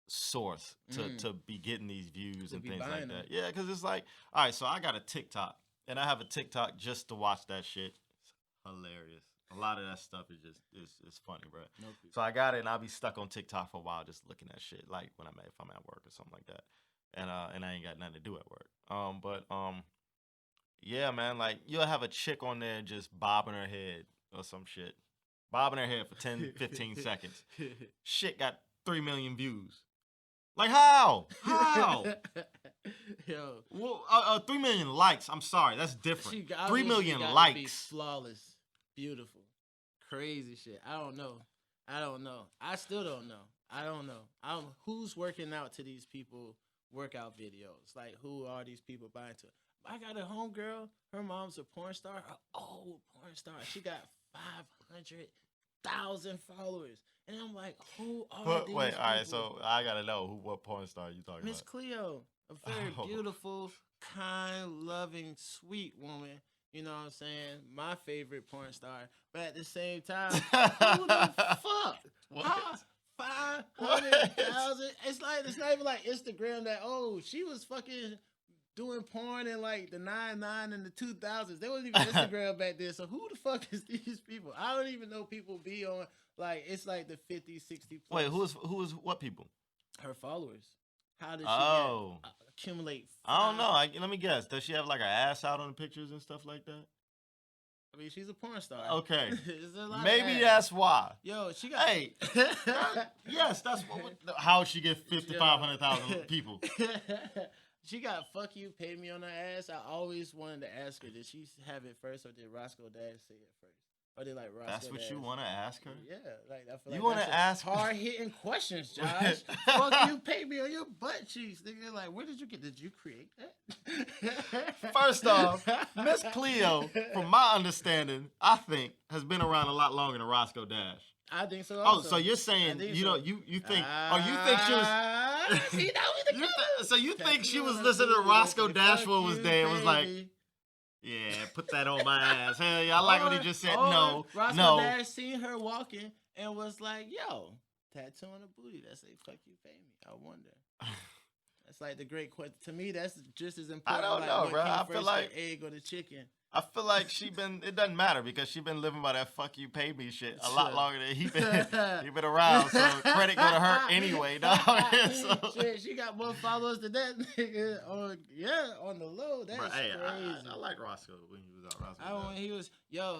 source to be getting these views To and be things buying like them. that. Yeah, because it's like, all right, so I got a TikTok and I have a TikTok just to watch that shit. It's hilarious. A lot of that stuff is just it's funny, bro. Nope. So I got it and I'll be stuck on TikTok for a while just looking at shit, like when if I'm at work or something like that. And I ain't got nothing to do at work. Yeah, man, like you'll have a chick on there just bobbing her head or some shit. Bobbing her head for 10, 15 seconds. Shit got 3 million views. Like how? How? Yo, Well, 3 million likes. I'm sorry, that's different. 3 million gotta likes. Be flawless, beautiful, crazy shit. I don't know. I still don't know. I don't know. Who's working out to these people workout videos? Like, who are these people buying to? I got a homegirl. Her mom's a porn star. An old porn star. She got 500,000 followers. And I'm like, who are these Wait, people? all right, so I gotta know what porn star you talking Miss about. Cleo, a very beautiful, kind, loving, sweet woman. You know what I'm saying? My favorite porn star. But at the same time, who the fuck? What? 500,000? It's not even like Instagram that, she was fucking doing porn in like the 99 and the 2000s. There wasn't even Instagram back then. So who the fuck is these people? I don't even know people be on, like, it's like the 50, 60 plus. Wait, who is what people? Her followers. How did she accumulate? I don't know. Let me guess. Does she have like her ass out on the pictures and stuff like that? I mean, she's a porn star. Okay. There's a lot Maybe of that's why. Yo, she got. Hey, yes, that's how she get 500,000 people. She got "fuck you, pay me" on her ass. I always wanted to ask her, did she have it first or did Roscoe Dash say it first? Or did like Roscoe That's what Dash? you want to ask her? Yeah, like I feel You like want to ask hard hitting questions, Josh. Fuck you, pay me on your butt cheeks, nigga. Like, where did you get? Did you create that? First off, Miss Cleo, from my understanding, I think has been around a lot longer than Roscoe Dash. I think so. Also. Oh, so you're saying you know you think you think she was so you think she was listening to Roscoe Dash when was there and was like, yeah, put that on my ass. Hell yeah, I like what he just said. No, Roscoe Dash seen her walking and was like, yo, tattoo on the booty that say "fuck you, pay me." I wonder. That's like the great question. To me, that's just as important. I don't know, bro. I feel like the egg or the chicken. I feel like it doesn't matter because she been living by that "fuck you, pay me" shit a lot longer than he been around. So credit go to her anyway, dog. So. Shit, she got more followers than that nigga. On the low. That's crazy. I like Roscoe when he was out. When he was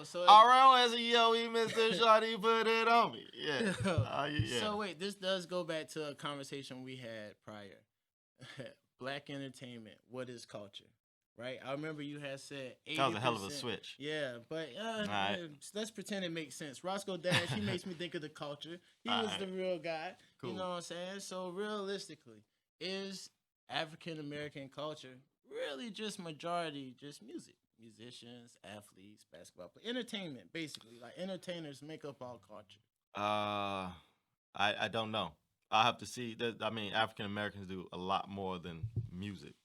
so. Around as a he Mr. Shawty put it on me. Yeah. Yeah. So wait, this does go back to a conversation we had prior. Black entertainment. What is culture? Right, I remember you had said 80%. That was a hell of a switch. Yeah, but right. Let's pretend it makes sense. Roscoe Dash, he makes me think of the culture. He was the real guy. Cool. You know what I'm saying? So realistically, is African American culture really just majority just music, musicians, athletes, basketball players, entertainment, basically? Like entertainers make up all culture. I don't know. I'll have to see. I mean, African Americans do a lot more than music.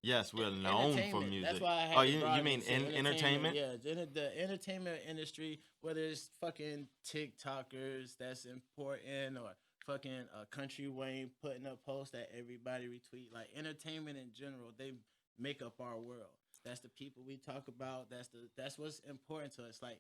Yes, we're known for music. That's why I had you mean entertainment? Yeah, the entertainment industry, whether it's fucking TikTokers that's important or fucking Country Wayne putting up posts that everybody retweet. Like entertainment in general, they make up our world. That's the people we talk about. That's what's important to us. Like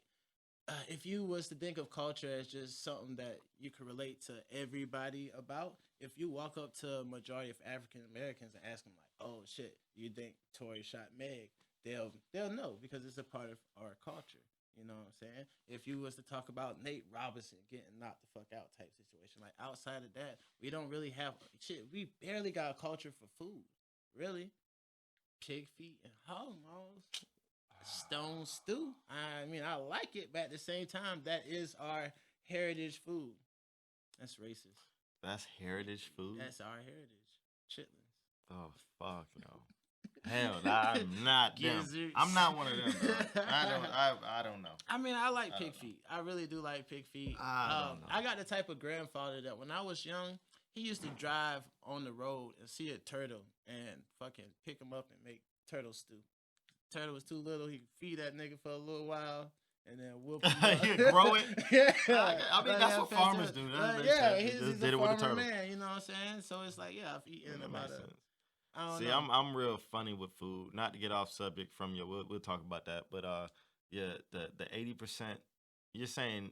if you was to think of culture as just something that you could relate to everybody about, if you walk up to a majority of African Americans and ask them like, "Oh shit, you think Tory shot Meg?" They'll know because it's a part of our culture. You know what I'm saying? If you was to talk about Nate Robinson getting knocked the fuck out type situation, like outside of that, we don't really have shit. We barely got a culture for food, really. Pig feet and hog maws. Stone stew. I mean, I like it, but at the same time, that is our heritage food. That's racist. That's heritage food? That's our heritage. Chitlins. Oh, fuck no. Hell, I'm not them. Gizzards. I'm not one of them. Bro. I don't know. I mean, I like pig feet. I really do like pig feet. I don't know. I got the type of grandfather that when I was young, he used to drive on the road and see a turtle and fucking pick him up and make turtle stew. Turtle was too little. He could feed that nigga for a little while. And then whoop him up. You grow it. Yeah, I mean that's what farmers do. He's a farmer man. You know what I'm saying? So it's like, yeah, I've eaten about it. See, I'm real funny with food. Not to get off subject from you, we'll talk about that. But yeah, the 80%. You're saying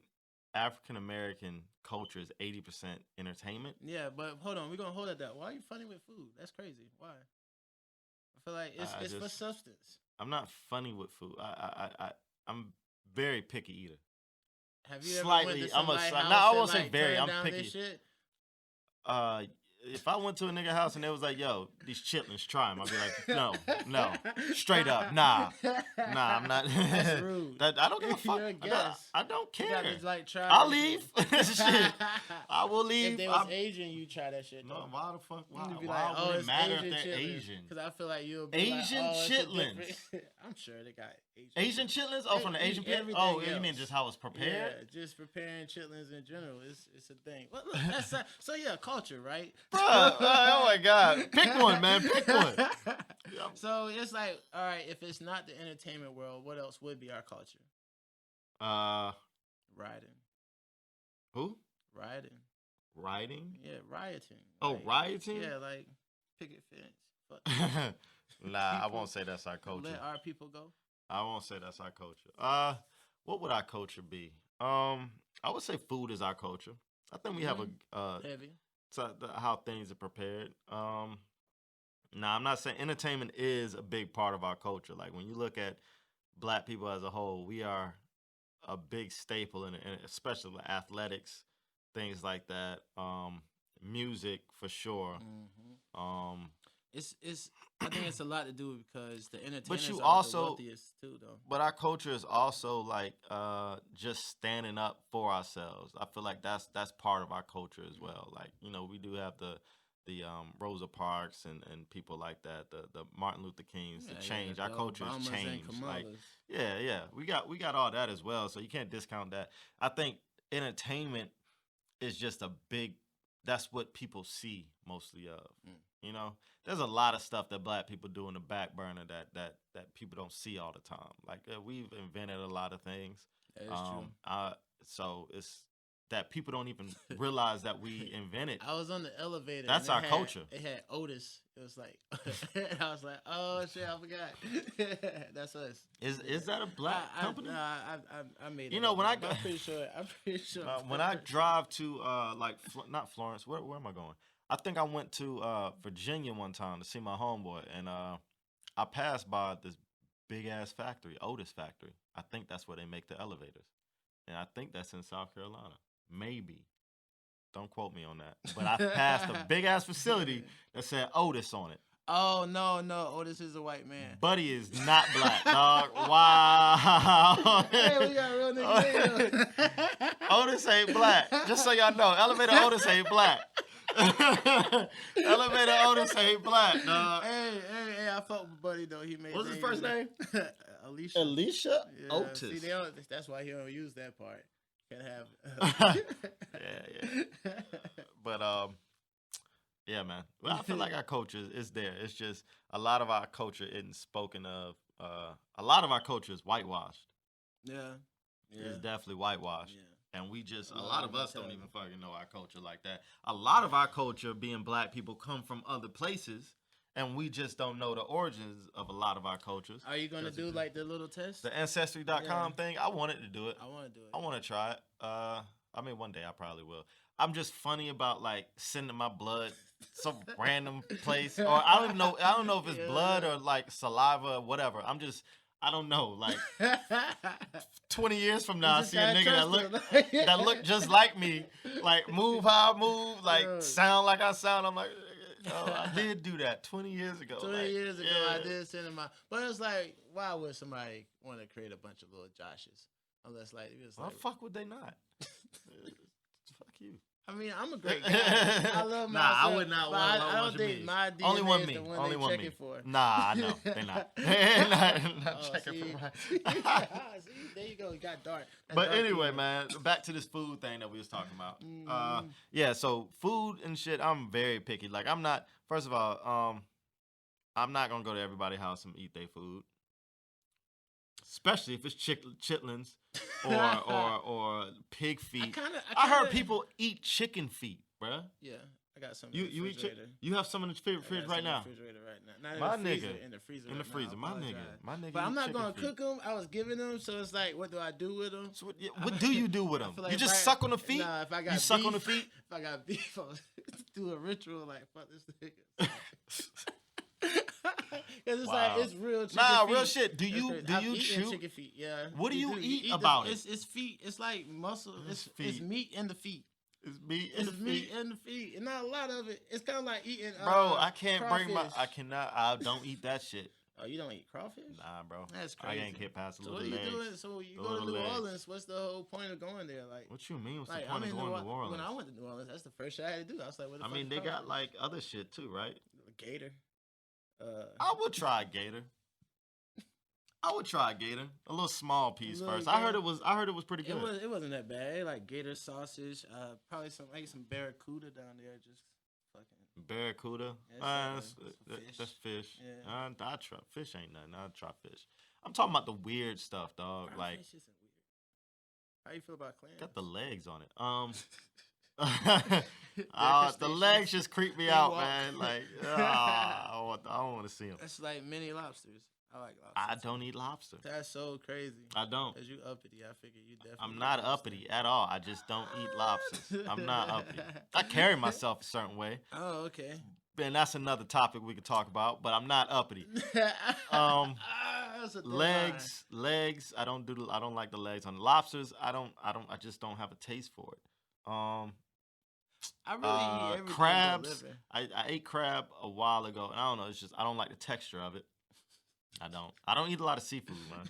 African American culture is 80% entertainment. Yeah, but hold on, we're gonna hold it that. Why are you funny with food? That's crazy. Why? I feel like it's for substance. I'm not funny with food. I'm very picky eater. Have you ever went to somebody's house I won't and, say like, very. turned I'm down picky. Shit? If I went to a nigga house and they was like, "Yo, these chitlins, try them," I'd be like, "No, straight up, nah, I'm not." That's rude. I don't give a fuck. You're a guest. I don't care. You gotta, like, try I'll that leave. shit. Shit. I will leave. If they was Asian, you try that shit. No, why the fuck? Why You'd be why like, would it it's matter Asian if they're chitlins. Asian? Because I feel like you'll be Asian like, chitlins. I'm sure they got Asian chitlins? Oh, from the Asian pit? Oh, you mean just how it's prepared? Yeah, just preparing chitlins in general. It's a thing. Well, look, that's so yeah, culture, right? Bruh, oh my God. Pick one, man. Pick one. So it's like, all right, if it's not the entertainment world, what else would be our culture? Riding. Who? Riding. Riding? Yeah, rioting. Oh, like, rioting? Yeah, like picket fence. Nah, I won't say that's our culture. Let our people go. I won't say that's our culture. What would our culture be? I would say food is our culture. I think we have a heavy. How things are prepared. Nah, I'm not saying entertainment is a big part of our culture. Like when you look at Black people as a whole, we are a big staple in especially athletics, things like that. Music for sure. Mm-hmm. It's I think it's a lot to do because the entertainers but you are also, the wealthiest too, though. But our culture is also like just standing up for ourselves. I feel like that's part of our culture as well. Like, you know, we do have the Rosa Parks and people like that, the Martin Luther Kings, the change. Our culture has changed. Like, yeah, we got all that as well. So you can't discount that. I think entertainment is just that's what people see mostly of. You know, there's a lot of stuff that Black people do in the back burner that people don't see all the time. Like we've invented a lot of things. That is true. So it's that people don't even realize that we invented. I was on the elevator. That's our culture. It had Otis. It was like, I was like, oh shit, I forgot. That's us. Is that a Black company? I made it. You know, when I'm pretty sure. When I drive to not Florence, where am I going? I think I went to Virginia one time to see my homeboy, and I passed by this big ass factory, Otis factory. I think that's where they make the elevators, and I think that's in South Carolina. Maybe, don't quote me on that. But I passed a big ass facility that said Otis on it. Oh no, Otis is a white man. Buddy is not Black, dog. Wow. Hey, we got real niggas. Otis ain't Black. Just so y'all know, Elevator Otis ain't Black. Elevator Otis ain't Black, dog. Hey, I fuck with Buddy though. He made. What's his first name? Alicia. Alicia Yeah, Otis. See, that's why he don't use that part. Can't have. Yeah. But yeah, man. Well, I feel like our culture is there. It's just a lot of our culture isn't spoken of. A lot of our culture is whitewashed. Yeah. It's definitely whitewashed. Yeah. And we just, a lot of us don't even fucking know our culture like that. A lot of our culture, being Black people, come from other places, and we just don't know the origins of a lot of our cultures. Are you going to do like the little test? The Ancestry.com thing? I wanted to do it. I want to do it. I want to try it. I mean, one day I probably will. I'm just funny about like sending my blood some random place, or I don't know if it's blood or like saliva or whatever. I don't know. Like 20 years from now, I see a nigga that look just like me, like move how I move, like sound like I sound. I'm like, oh, I did do that 20 years ago. 20 years ago, I did send him my. But it's like, why would somebody want to create a bunch of little Joshes? Unless like, it was like, why the fuck would they not? Fuck you. I mean, I'm a great guy. I love myself. Nah, I would not want I don't think my DNA only one is me. the one Only they one checking me. for. Nah, I know. They're not. They're not checking See? for mine. See, there you go. It got dark. That's But dark anyway, humor. man, back to this food thing that we was talking about. Yeah, so food and shit, I'm very picky. Like, I'm not, first of all, I'm not going to go to everybody's house and eat their food. Especially if it's chitlins or pig feet. I heard people eat chicken feet, bruh. Yeah, I got some. You eat chicken? You have some in the fridge right now? Refrigerator right now. Not My in the freezer. nigga. In the freezer. In the freezer. My nigga. But I'm not chicken gonna feet. cook them. I was giving them, so it's like, what do I do with them? So what do you do with them? Like you just suck on the feet? Nah, if I got you suck beef, on the feet? If I got beef, I'll do a ritual like, fuck this nigga. Because it's like, it's real chicken feet. Real shit. Do you chew? Chicken feet, yeah. What do you eat eat about it? It's feet. It's like muscle. It's meat in the feet. It's meat in It's the meat feet. in the feet. And not a lot of it. It's kind of like eating Bro, I can't crawfish. I don't eat that shit. Oh, you don't eat crawfish? Nah, bro. That's crazy. I can't get past the So little what are legs. you doing? So you The go to little New legs. Orleans. What's the whole point of going there? Like, What you mean? What's like, the point of going to New Orleans? When I went to New Orleans, that's the first shit I had to do. I was like, what the I fuck mean, is they got crawfish? like other shit too, right? Gator. I would try gator. I would try gator. A little small piece first. gator. I heard it was pretty good. It wasn't that bad. Like gator sausage. Probably some barracuda down there. Just fucking Barracuda. That's fish. Yeah. I try fish. Ain't nothing. I try fish. I'm talking about the weird stuff, dog. Fried Like, fish isn't weird. How you feel about clams? got the legs on it. The legs just creep me out, man. Like, I don't want to see them. That's like mini lobsters. I like lobsters. I don't eat lobster. That's so crazy. I don't. Cause you uppity. I figure you definitely. I'm not uppity at all. I just don't eat lobsters. I'm not uppity. I carry myself a certain way. Oh, okay. And that's another topic we could talk about. But I'm not uppity. Legs. I don't like the legs on lobsters. I just don't have a taste for it. I really eat everything. Crabs. I ate crab a while ago, and I don't know. It's just I don't like the texture of it. I don't eat a lot of seafood, man.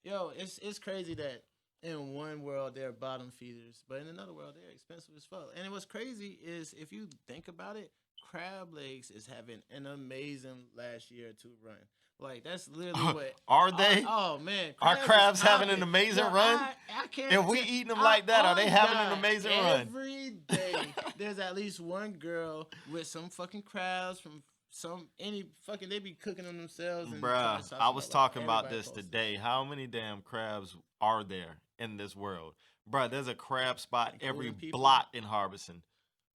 Yo, it's crazy that in one world they're bottom feeders, but in another world they're expensive as fuck. And what's crazy is if you think about it, crab legs is having an amazing last year or two run. Like that's literally what are they? Oh man, are crabs having an amazing run? I can't. If we eating them like that, are they having an amazing run? Every day there's at least one girl with some fucking crabs from they be cooking them themselves. And bruh, I was talking about this today. How many damn crabs are there in this world? Bruh, there's a crab spot every block in Harbison.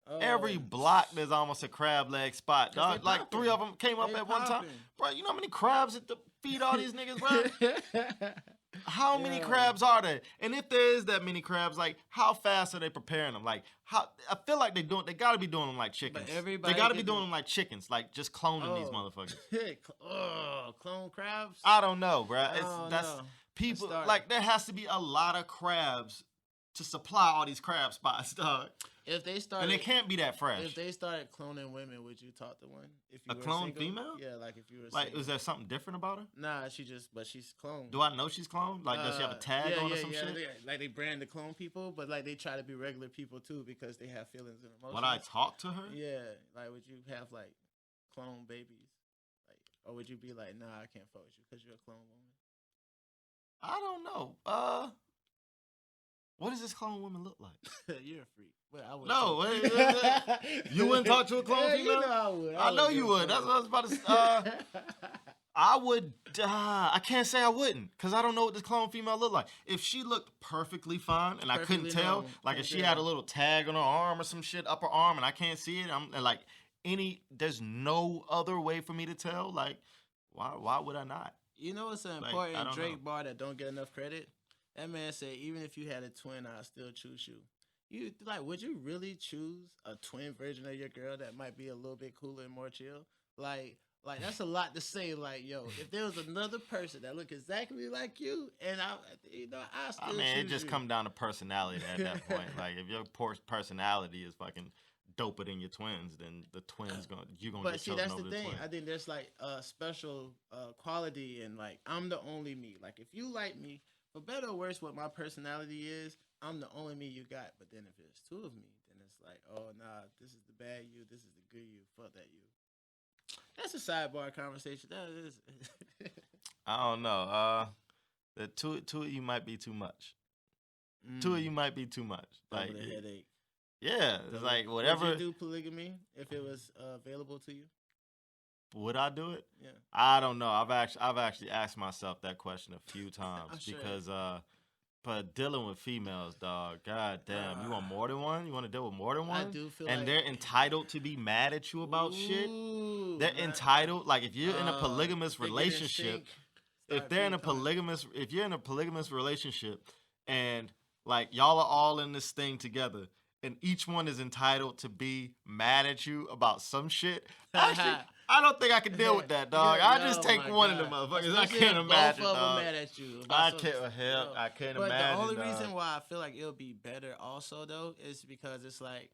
Oh, every block there's almost a crab leg spot. Dog. Like 3 of them came up at one time. Bro, you know how many crabs at the feed all these niggas, bro? How many crabs are there? And if there is that many crabs, like how fast are they preparing them? Like how I feel like they gotta be doing them like chickens. They gotta be doing them like chickens, like just cloning these motherfuckers. Clone crabs? I don't know, bro. People like there has to be a lot of crabs to supply all these crab spots, dog. If they started, and it can't be that fresh. If they started cloning women, would you talk to one? If you a cloned female? Yeah, like if you were like, single. Is there something different about her? Nah, but she's cloned. Do I know she's cloned? Like, does she have a tag on or some shit? Like they brand the clone people, but like they try to be regular people too because they have feelings and emotions. Would I talk to her? Yeah, like would you have like clone babies, like, or would you be like, nah, I can't fuck with you because you're a clone woman? I don't know. What does this clone woman look like? You're a freak. Well, I would. No, you wouldn't talk to a clone female? You know I would. I know you would. That's what I was about to say. I would. I can't say I wouldn't because I don't know what this clone female looked like. If she looked perfectly fine and I couldn't tell, like if she had a little tag on her arm or some shit, upper arm, and I can't see it, I'm like there's no other way for me to tell. Like, why would I not? You know what's an important Drake bar that don't get enough credit? That man said, even if you had a twin, I'd still choose you. You like, would you really choose a twin version of your girl that might be a little bit cooler and more chill? Like that's a lot to say. Like, yo, if there was another person that looked exactly like you, and I still. I mean, it just come down to personality at that point. Like, if your personality is fucking doper than your twins, then the twins you're gonna get chosen over the twins. But see, that's the thing. I think there's like a special quality, and like I'm the only me. Like, if you like me. For better or worse, what my personality is, I'm the only me you got. But then if it's two of me, then it's like, oh nah, this is the bad you, this is the good you. Fuck that you. That's a sidebar conversation. That is. I don't know. The two of you might be too much. Two of you might be too much. Double Like the headache. Yeah, it's like whatever. Would you do polygamy if it was available to you? Would I do it? Yeah. I don't know. I've actually asked myself that question a few times sure. because but dealing with females, dog, god damn, you want more than one? You want to deal with more than one? I do feel and like they're entitled to be mad at you about shit. They're man. entitled. Like if you're in a polygamous relationship, if you're in a polygamous relationship, and like y'all are all in this thing together, and each one is entitled to be mad at you about some shit. Actually, I don't think I can deal with that, dog. I just take one of the motherfuckers. Especially I can't imagine, both of dog. them mad at you. I can't but imagine. The only dog. reason why I feel like it'll be better also though is because it's like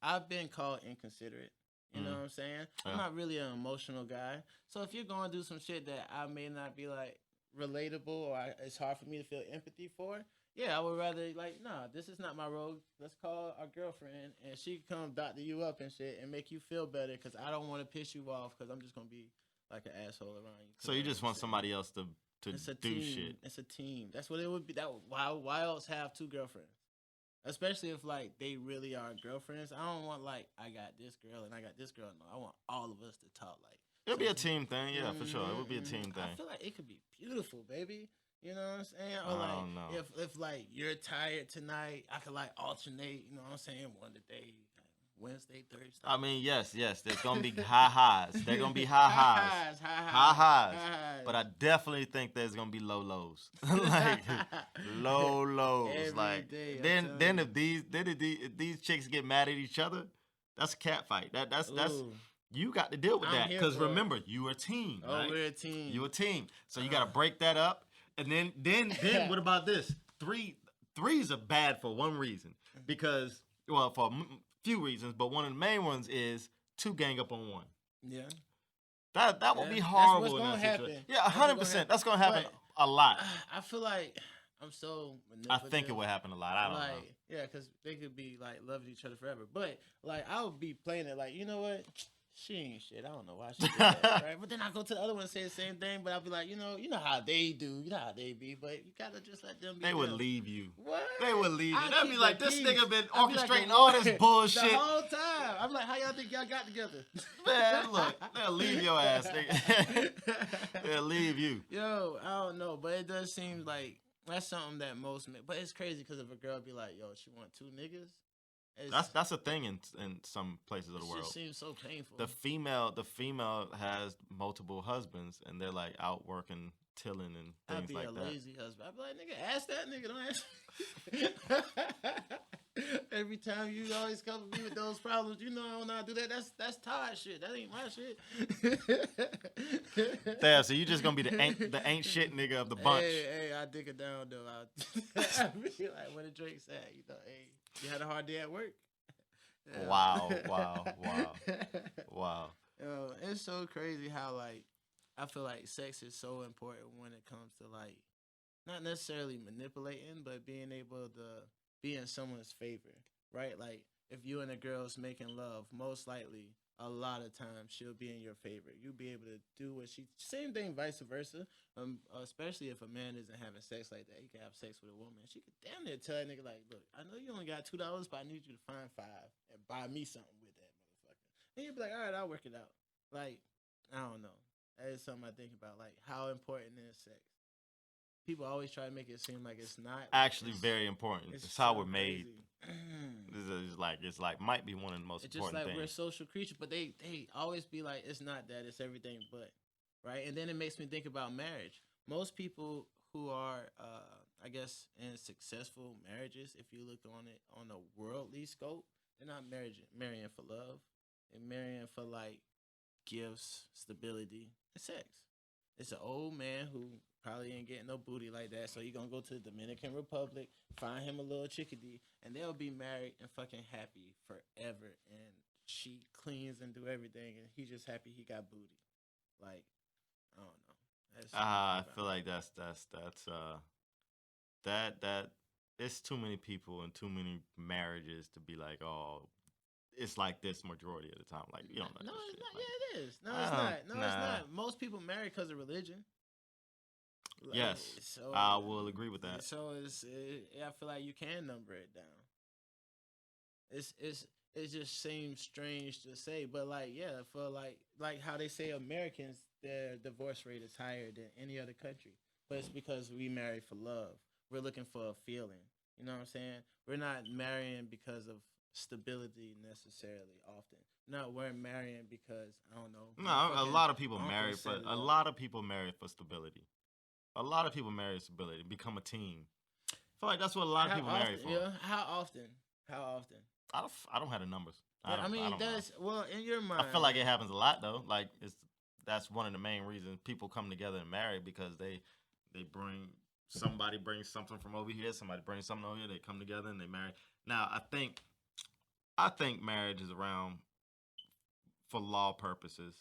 I've been called inconsiderate. You know what I'm saying? I'm not really an emotional guy. So if you're going to do some shit that I may not be like relatable or it's hard for me to feel empathy for, yeah, I would rather like, nah, this is not my role. Let's call our girlfriend and she can come doctor you up and shit and make you feel better because I don't want to piss you off because I'm just going to be like an asshole around you. So you just want somebody else to do shit. It's a team. That's what it would be. Why else have two girlfriends? Especially if like they really are girlfriends. I don't want like I got this girl and I got this girl. No, I want all of us to talk like. It'll be a team thing, yeah, for sure. It would be a team thing. I feel like it could be beautiful, baby. You know what I'm saying? Or like if like you're tired tonight, I could like alternate. You know what I'm saying? One today, Wednesday, Thursday. I mean, yes. There's gonna be high highs. They're gonna be high highs. But I definitely think there's gonna be low lows. Like low lows. Every like day, then if these chicks get mad at each other, that's a cat fight. That's you got to deal with that because remember you are a team. Oh, right? We're a team. You a team. So you got to break that up. And then what about this? Threes are bad for one reason because for a few reasons, but one of the main ones is two gang up on one. Yeah. That will be horrible. That's what's gonna happen. Yeah, 100%. That's gonna happen a lot. I feel like I'm so manipulative. I think it would happen a lot. I don't know. Yeah, because they could be like loving each other forever. But like I would be playing it like, you know what? She ain't shit. I don't know why she did that, right? But then I go to the other one and say the same thing, but I'll be like, you know how they do, you know how they be, but you gotta just let them be. They would leave you. What? They would leave you. They'd be like, this nigga been orchestrating like, all this bullshit. The whole time. I'm like, how y'all think y'all got together? Man, look, they'll leave your ass, nigga. They'll leave you. Yo, I don't know, but it does seem like that's something that most men, but it's crazy because if a girl be like, yo, she want two niggas. That's a thing in some places of the world. It just seems so painful. The female has multiple husbands, and they're like out working, tilling, and things like that. I'd be a lazy husband. I'd be like, nigga, ask that nigga, don't ask. Every time you always come to me with those problems, you know I don't know how to do that. That's Todd shit. That ain't my shit. Damn, so you just gonna be the ain't shit nigga of the bunch. Hey, I dig it down though. I be like, where the Drake's at? You know, hey. You had a hard day at work? Yeah. Wow. Yo, it's so crazy how, like, I feel like sex is so important when it comes to, like, not necessarily manipulating, but being able to be in someone's favor, right? Like, if you and a girl's making love, most likely, a lot of times, she'll be in your favor. You'll be able to do what same thing, vice versa. Especially if a man isn't having sex like that, he can have sex with a woman. She could damn near tell that nigga like, look, I know you only got $2, but I need you to find $5 and buy me something with that motherfucker. And you'll be like, all right, I'll work it out. Like, I don't know. That is something I think about. Like, how important is sex? People always try to make it seem like it's not. Actually, very important. It's how we're made. It's like might be one of the most important things. We're social creatures, but they always be like, it's not that, it's everything but. Right? And then it makes me think about marriage. Most people who are, I guess, in successful marriages, if you look on it on a worldly scope, they're not marrying for love. They're marrying for, like, gifts, stability, and sex. It's an old man who probably ain't getting no booty like that, so you're going to go to the Dominican Republic, find him a little chickadee, and they'll be married and fucking happy forever. And she cleans and do everything, and he's just happy he got booty. Like, I don't know. I feel like that's it's too many people and too many marriages to be like, oh, it's like this majority of the time. Like, you don't know. No, it's shit. not. Like, Yeah, it is. No, it's not. No, it's not. Most people marry because of religion. Like, yes, so, I will agree with that. So I feel like you can number it down. It just seems strange to say, but like, yeah, for like how they say Americans, their divorce rate is higher than any other country, but it's because we marry for love. We're looking for a feeling. You know what I'm saying? We're not marrying because of stability necessarily. Often, no, we're marrying because I don't know. No, a lot of people marry for stability. A lot of people marry stability, become a team. I feel like that's what a lot of people marry for. Yeah, how often? I don't have the numbers. I mean, that's well in your mind. I feel like it happens a lot though. Like that's one of the main reasons people come together and marry, because they bring somebody brings something from over here, somebody brings something over here. They come together and they marry. Now I think marriage is around for law purposes,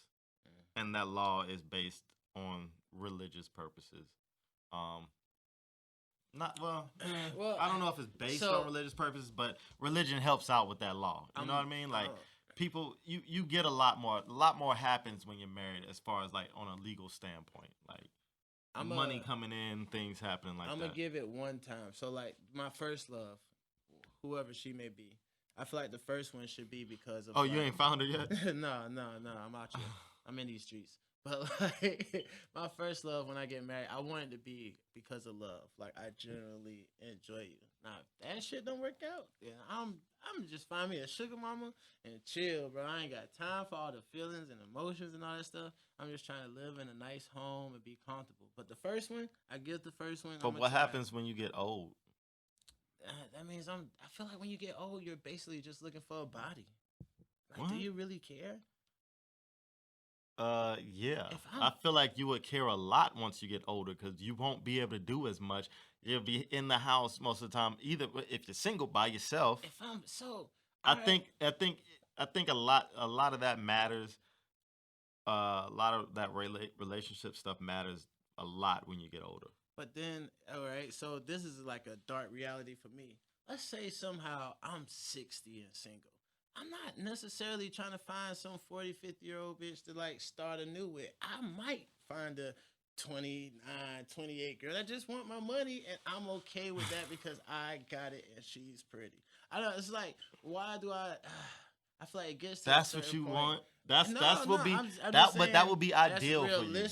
and that law is based on religious purposes. Not well, I don't know if it's based on religious purposes, but religion helps out with that law. You know what I mean? Like people, you get a lot more happens when you're married, as far as like on a legal standpoint, like money coming in, things happening like that. I'm gonna give it one time. So like my first love, whoever she may be, I feel like the first one should be because of. Oh, you ain't found her yet? No, I'm out here. I'm in these streets. But like my first love when I get married, I want it to be because of love. Like I generally enjoy you. Now if that shit don't work out, yeah, I'm just find me a sugar mama and chill, bro. I ain't got time for all the feelings and emotions and all that stuff. I'm just trying to live in a nice home and be comfortable. But the first one, I give the first one. But what happens when you get old? That means I feel like when you get old, you're basically just looking for a body. Like, what? Do you really care? Yeah. I feel like you would care a lot once you get older, because you won't be able to do as much. You'll be in the house most of the time. Either if you're single by yourself. If I'm so, I think a lot of that matters. A lot of that relationship stuff matters a lot when you get older. But then, all right. So this is like a dark reality for me. Let's say somehow I'm 60 and single. I'm not necessarily trying to find some 40, 50-year-old bitch to like start anew with. I might find a 29, 28 girl that just want my money, and I'm okay with that because I got it and she's pretty. I don't know. It's like, why do I feel like it gets to that's a what you point. want. That would be ideal for you.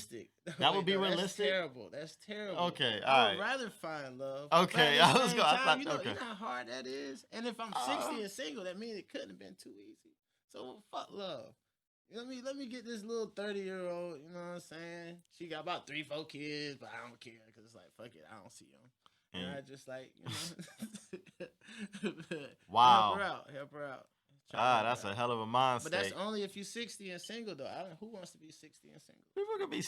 That would be realistic. That's terrible. Okay, I would rather find love. Okay, I was going. you know how hard that is. And if I'm 60 and single, that means it couldn't have been too easy. So fuck love. Let me get this little 30-year-old. You know what I'm saying? She got about 3-4 kids, but I don't care because it's like fuck it, I don't see them. And I just like wow. Help her out. That's a hell of a mind state. But that's only if you're 60 and single, though. Who wants to be 60 and single? People can be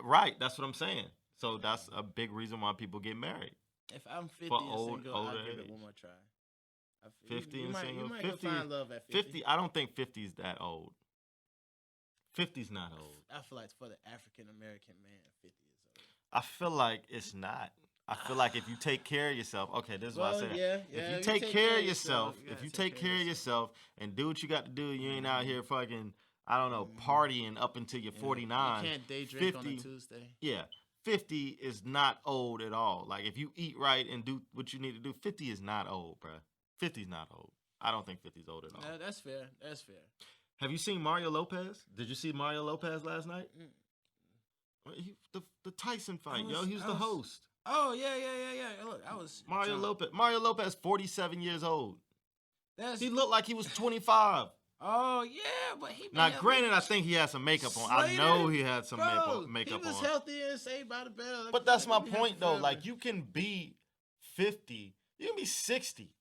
right. That's what I'm saying. So that's a big reason why people get married. If I'm 50 and single, I'll give it one more try. 50 and single. You might 50, find love at 50. 50. I don't think 50 is that old. 50's not old. I feel like for the African American man, 50 is old. I feel like it's not. I feel like if you take care of yourself, okay, this is what I said. Yeah, if you take care of yourself, and do what you got to do, you ain't out here fucking, I don't know, partying up until you're 49. You can't day drink 50, on a Tuesday. Yeah, 50 is not old at all. Like if you eat right and do what you need to do, 50 is not old, bro. 50's not old. I don't think 50's old at all. That's fair. That's fair. Have you seen Mario Lopez? Did you see Mario Lopez last night? The Tyson fight, he was the host. Oh, yeah. Look, Mario Lopez, 47 years old. He looked like he was 25. Oh, yeah, but he... Now, granted, I think he had some makeup on. I know he had some makeup on. He was healthy and saved by the bell. But that's my point, though. Like, you can be 50. You can be 60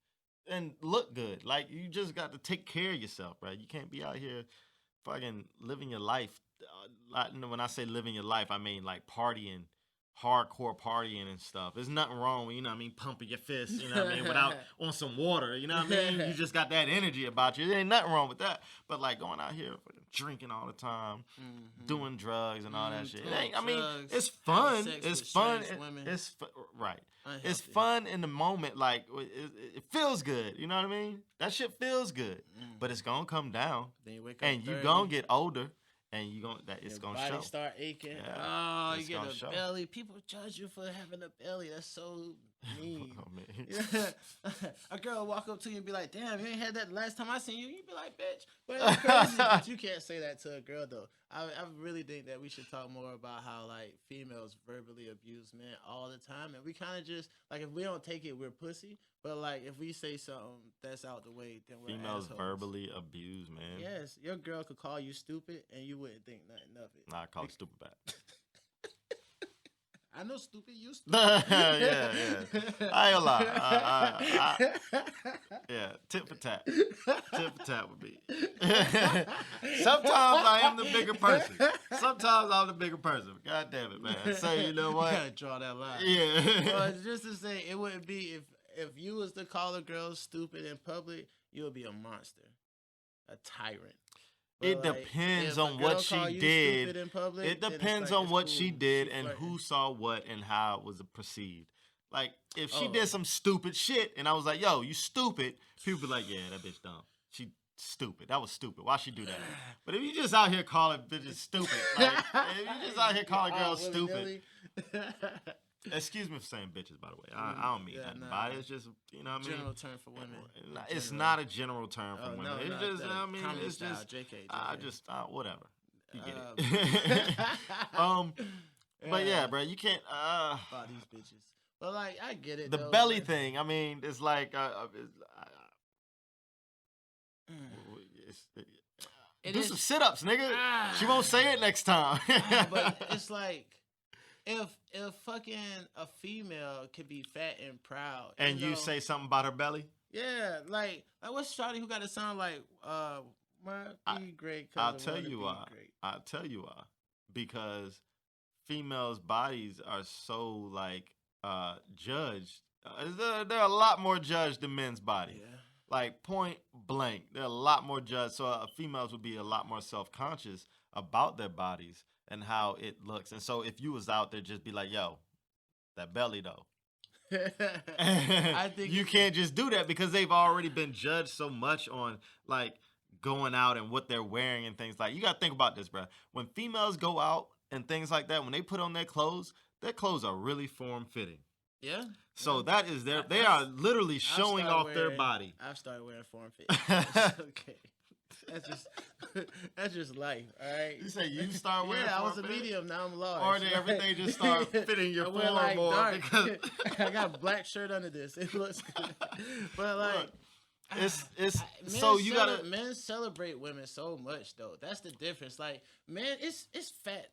and look good. Like, you just got to take care of yourself, right? You can't be out here fucking living your life. When I say living your life, I mean, like, partying. Hardcore partying and stuff. There's nothing wrong with, pumping your fists, without on some water, You just got that energy about you. There ain't nothing wrong with that. But like going out here fucking drinking all the time, doing drugs and all that shit. I mean, drugs, it's fun. sex It's with fun. strange women. It's right. Unhealthy. It's fun in the moment. Like it feels good. You know what I mean? That shit feels good. But it's gonna come down, Then you wake up and 30, you gonna get older, and it's gonna body show. start aching. Yeah, Oh, it's you get gonna a show. belly. People judge you for having a belly. That's so mean. Oh, man. Yeah. A girl will walk up to you and be like, "Damn, you ain't had that last time I seen you." You'd be like, "Bitch," but it's crazy. But you can't say that to a girl though. I really think that we should talk more about how like females verbally abuse men all the time, and we kind of just like if we don't take it, we're pussy. But like if we say something that's out the way, then we're Females assholes. verbally abuse, man. Yes, your girl could call you stupid, and you wouldn't think nothing of it. Nah, I call it stupid back. I know stupid, you stupid. yeah. I ain't gonna lie. Yeah, tit for tat. Tit for tat would be. Sometimes I am the bigger person. Sometimes I'm the bigger person. God damn it, man. So you know what? You gotta draw that line. Yeah. Well, just to say, it wouldn't be if you was to call a girl stupid in public, you would be a monster, a tyrant. But it depends if on a what girl she call you did. stupid in public, It then it's depends like, on it's what cool. she did She and flirting. who saw what and how it was perceived. Like, if she Oh. did some stupid shit and I was like, yo, you stupid, people be like, yeah, that bitch dumb. She stupid. That was stupid. Why she do that? But if you just out here calling bitches stupid, like, if you just out here calling girls stupid. Excuse me for saying bitches, by the way. I don't mean that. Nah. It's just, you know what I mean? General term for women. It's not a general term for women. No, It's not just, that. I mean, Comedy it's style, just, JK. whatever. You get it. But yeah, bro, you can't. About these bitches. But like, I get it. The though, belly but- thing. I mean, it's like, do some sit-ups, nigga. She won't say it next time. But it's like, if fucking a female could be fat and proud, and you know, say something about her belly, yeah, like what's shawty who got to sound like be great? I'll tell you why. I'll tell you why. Because females' bodies are so like judged. They're a lot more judged than men's bodies. Yeah. Like point blank, they're a lot more judged. So females would be a lot more self-conscious about their bodies and how it looks. And so if you was out there, just be like, yo, that belly though. I think you can't just do that because they've already been judged so much on like going out and what they're wearing and things like. You gotta think about this, bro. When females go out and things like that, when they put on their clothes are really form-fitting. Yeah. So that is they are literally showing off their body. I've started wearing form fit. Okay. That's just life, all right? You say you start wearing I was a form-fitting? medium, now I'm large. Or everything just start fitting your I wear, form like, more dark. because I got a black shirt under this. It looks good. But like it's so you gotta men celebrate women so much though. That's the difference. Like men, it's fat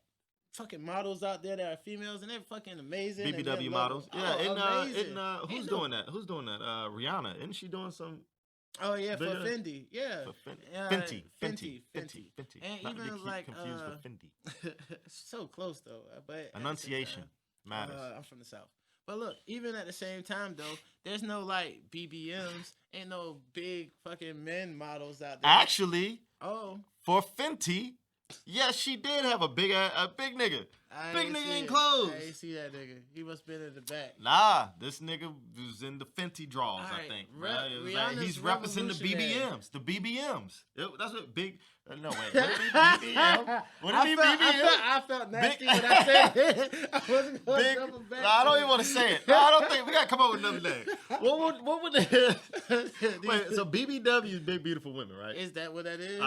fucking models out there that are females and they're fucking amazing. BBW models. Yeah, who's doing that? Who's doing that? Rihanna. Isn't she doing some? Oh yeah, for Fendi. Yeah. Fenty. And Not to even be like confused with Fendi. so close though. But Enunciation matters. I'm from the South. But look, even at the same time though, there's no like BBMs, ain't no big fucking men models out there. Actually, for Fenty, yes, she did have a big nigga. Big nigga in clothes. I ain't see that nigga. He must been in the back. Nah, this nigga was in the Fenty draws, Right. I think. Rihanna's He's representing the revolutionary. BBMs. The BBMs. That's what big... no, wait. Would it be BBM? Would it be BBM? I felt nasty when I said it. I wasn't going to double back. I don't even want to say it. I don't think... We got to come up with another name. What would the... Wait, so BBW is big, beautiful women, right? Is that what that is?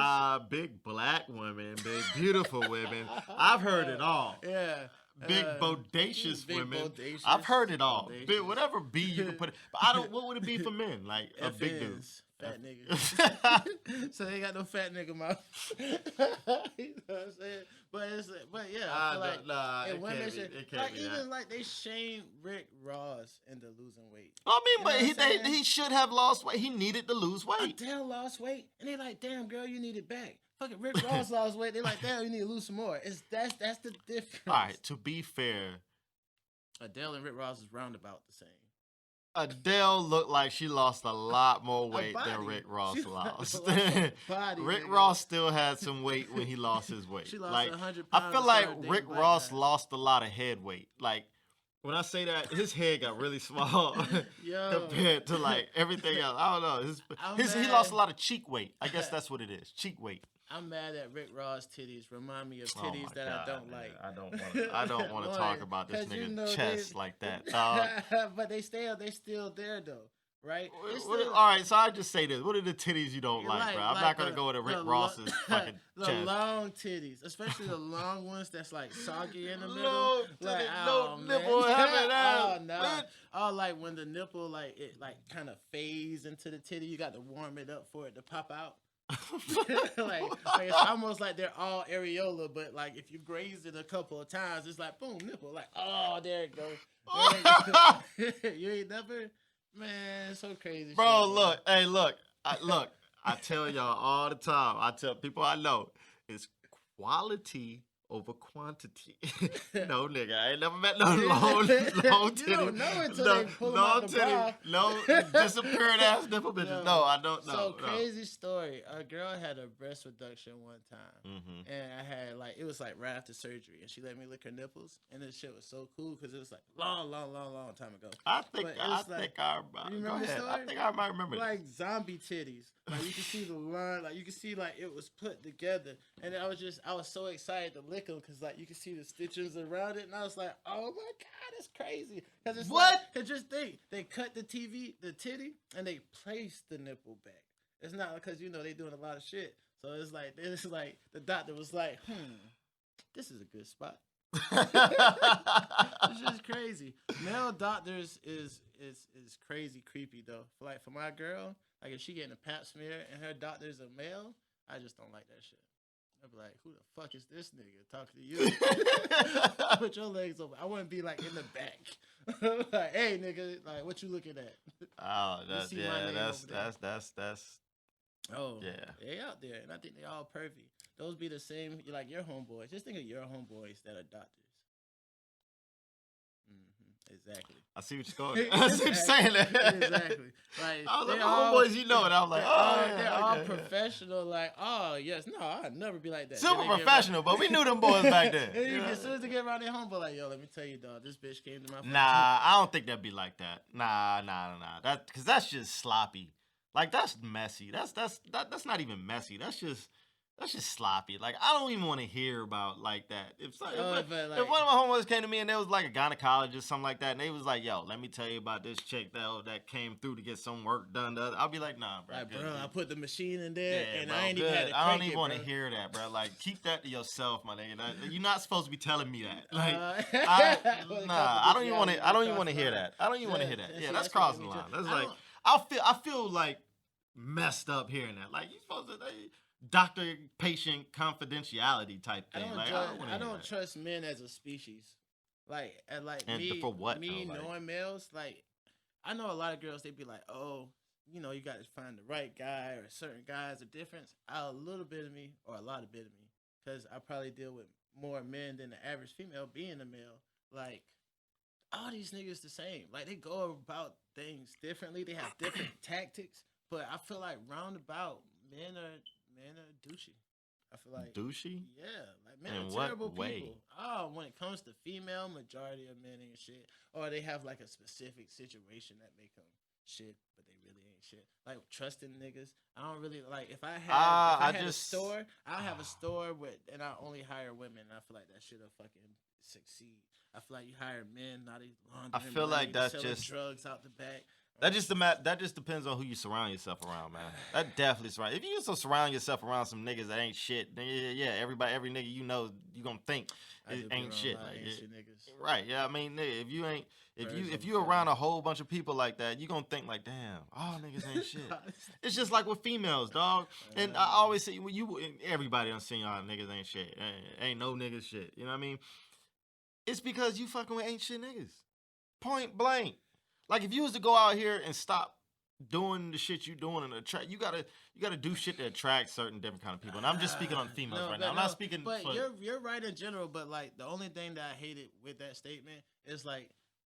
Big black women, big, beautiful women. I've heard it all. Yeah. Big bodacious big women. bodacious. I've heard it all. Bodacious. Big, whatever B you can put it. But I don't. What would it be for men? Like a big dude. Fat niggas. So they ain't got no fat nigga mouth. You know what I'm saying? But yeah, I feel like it women can't should, be. It can't like be even that. like they shame Rick Ross into losing weight. I mean, You but know what I'm saying? he should have lost weight. He needed to lose weight. Adele lost weight, and they like, damn girl, you need it back. Fucking Rick Ross lost weight. They like, damn, you need to lose some more. That's the difference. All right. To be fair, Adele and Rick Ross is roundabout the same. Adele looked like she lost a lot more weight than Rick Ross lost. Rick Ross still had some weight when he lost his weight. She lost like 100 pounds. I feel like Rick Ross lost a lot of head weight. Like when I say that, his head got really small compared to like everything else. I don't know. He lost a lot of cheek weight. I guess that's what it is. Cheek weight. I'm mad at Rick Ross titties. Remind me of titties that I don't like. I don't want to talk about this nigga chest like that. But they still there though, right? All right, so I just say this: what are the titties you don't like, bro? I'm not gonna go to Rick Ross's fucking the chest. Long titties, especially the long ones that's like soggy in the middle. No nipple having that. Oh no! Oh, like when the nipple like kind of fades into the titty, you got to warm it up for it to pop out. like it's almost like they're all areola, but like if you graze it a couple of times, it's like boom, nipple. Like there it goes. You ain't never, man. It's so crazy, bro. Shit, look, I tell y'all all the time. I tell people I know it's quality over quantity. No, nigga, I ain't never met no long titty. You don't know until they pull them out the bra. No, disappearing ass nipple bitches. No, I don't know. So crazy story. A girl had a breast reduction one time, and I had like it was like right after surgery, and she let me lick her nipples, and this shit was so cool because it was like long time ago. I think I might remember. Like zombie titties. Like you can see the line, like you can see like it was put together, and I was so excited to lick them because like you can see the stitches around it, and I was like, oh my god, that's crazy. Because it's what? Like, just think, they cut the titty, and they placed the nipple back. It's not because they doing a lot of shit. So it's like the doctor was like, this is a good spot. It's just crazy. Male doctors is crazy creepy though. For my girl, like if she getting a pap smear and her doctor's a male, I just don't like that shit. I'd be like, who the fuck is this nigga talking to you? Put your legs over. I wouldn't be like in the back. Like, hey nigga, like what you looking at? Oh, that's Oh yeah, they out there, and I think they all pervy. Those be the same, like your homeboys. Just think of your homeboys that are doctors. Exactly. I see what you're going. I see what you're saying. Exactly. Like I was like, homeboys, and I was like, they're all professional. Like, oh yes, no, I'd never be like that. Super professional, but we knew them boys back then. As soon as they get around their homeboy, like, yo, let me tell you, dog, this bitch came to my. Nah, I don't think that'd be like that. Nah. Because that's just sloppy. Like that's messy. That's not even messy. That's just sloppy. Like I don't even want to hear about like that. If one of my homeboys came to me and there was like a gynecologist, something like that, and they was like, "Yo, let me tell you about this chick that came through to get some work done," I'll be like, "Nah, bro. Like, bro, I put the machine in there, and bro, I ain't even had to I don't even want to hear that, bro. Like keep that to yourself, my nigga. You're not supposed to be telling me that. Like, I don't even want to. I don't even want to hear that. I don't even want to hear that. Yeah, that's crossing the line. That's like I feel like messed up hearing that. Like you supposed to. Doctor-patient confidentiality type thing. I don't trust men as a species. Like and me, for what? Knowing males, like I know a lot of girls. They be like, oh, you got to find the right guy, or certain guys are different. A little bit of me, or a lot of bit of me, because I probably deal with more men than the average female. Being a male, like all these niggas the same. Like they go about things differently. They have different tactics, but I feel like roundabout men are douchey. I feel like douchey. Yeah, like men are terrible people. Oh, when it comes to female, majority of men ain't shit, or they have like a specific situation that make them shit, but they really ain't shit. Like trusting niggas, I don't really like. If I had a store, I'll have a store and I only hire women. And I feel like that shit'll fucking succeed. I feel like you hire men, not these laundering. I feel like that's just drugs out the back. That just depends on who you surround yourself around, man. That definitely surround. If you just surround yourself around some niggas that ain't shit, then yeah, every nigga you know, you gonna think it ain't shit. Like, niggas. Right? Yeah, I mean, nigga, if you around a whole bunch of people like that, you gonna think like, damn, all niggas ain't shit. It's just like with females, dog. And I always say, everybody done seen y'all niggas ain't shit. Ain't no niggas shit. You know what I mean? It's because you fucking with ain't shit niggas. Point blank. Like if you was to go out here and stop doing the shit you doing and attract, you gotta do shit to attract certain different kind of people. And I'm just speaking on females right now. I'm not speaking. But you're right in general. But like the only thing that I hated with that statement is like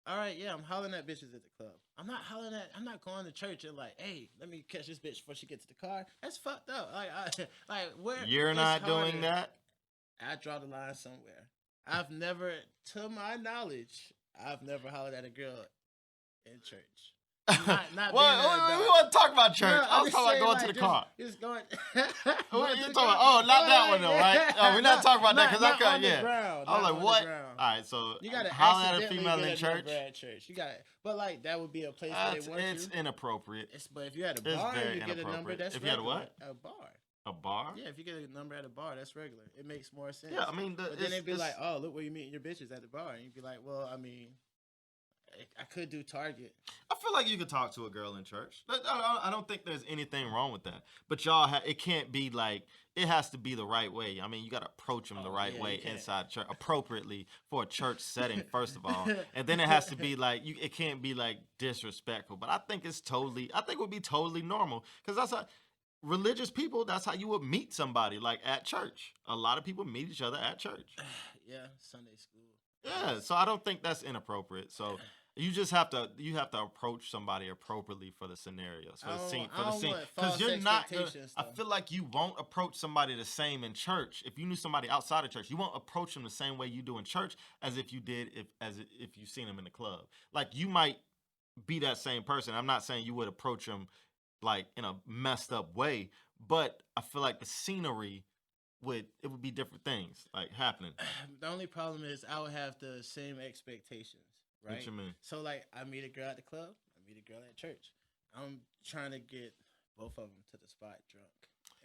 All right, yeah, I'm hollering at bitches at the club. I'm not going to church and like, hey, let me catch this bitch before she gets to the car. That's fucked up. Where You're not doing that? I draw the line somewhere. I've never, to my knowledge, I've never hollered at a girl in church. Not well, we want to talk about church. No, I was talking about going to the car. Just going. What are you talking about? Oh, not that one though, right? Oh, we're not talking about that because I got I was like, what? All right, so you gotta holler at a female in church. You got it, but like that would be a place where they want It's inappropriate. But if you had a bar, you get a number. That's if you had a what? A bar. A bar? Yeah, if you get a number at a bar, that's regular. It makes more sense. Yeah, I mean, but then they'd be like, "Oh, look where you meeting your bitches at the bar," and you'd be like, "Well, I mean." I could do Target. I feel like you could talk to a girl in church. I don't think there's anything wrong with that. But y'all, it can't be like, it has to be the right way. I mean, you got to approach them the right way inside church, appropriately for a church setting, first of all. And then it has to be like, it can't be like disrespectful. But I think it would be totally normal. Because that's how religious people, that's how you would meet somebody, like at church. A lot of people meet each other at church. Yeah, Sunday school. Yeah, so I don't think that's inappropriate. So you just have to approach somebody appropriately for the scenarios, for the scene, because you're not gonna, I feel like you won't approach somebody the same in church. If you knew somebody outside of church, you won't approach them the same way you do in church as if you did if you seen them in the club. Like you might be that same person. I'm not saying you would approach them like in a messed up way, but I feel like the scenery would be different things like happening. The only problem is I would have the same expectations. Right? What you mean? So, like, I meet a girl at the club. I meet a girl at church. I'm trying to get both of them to the spot drunk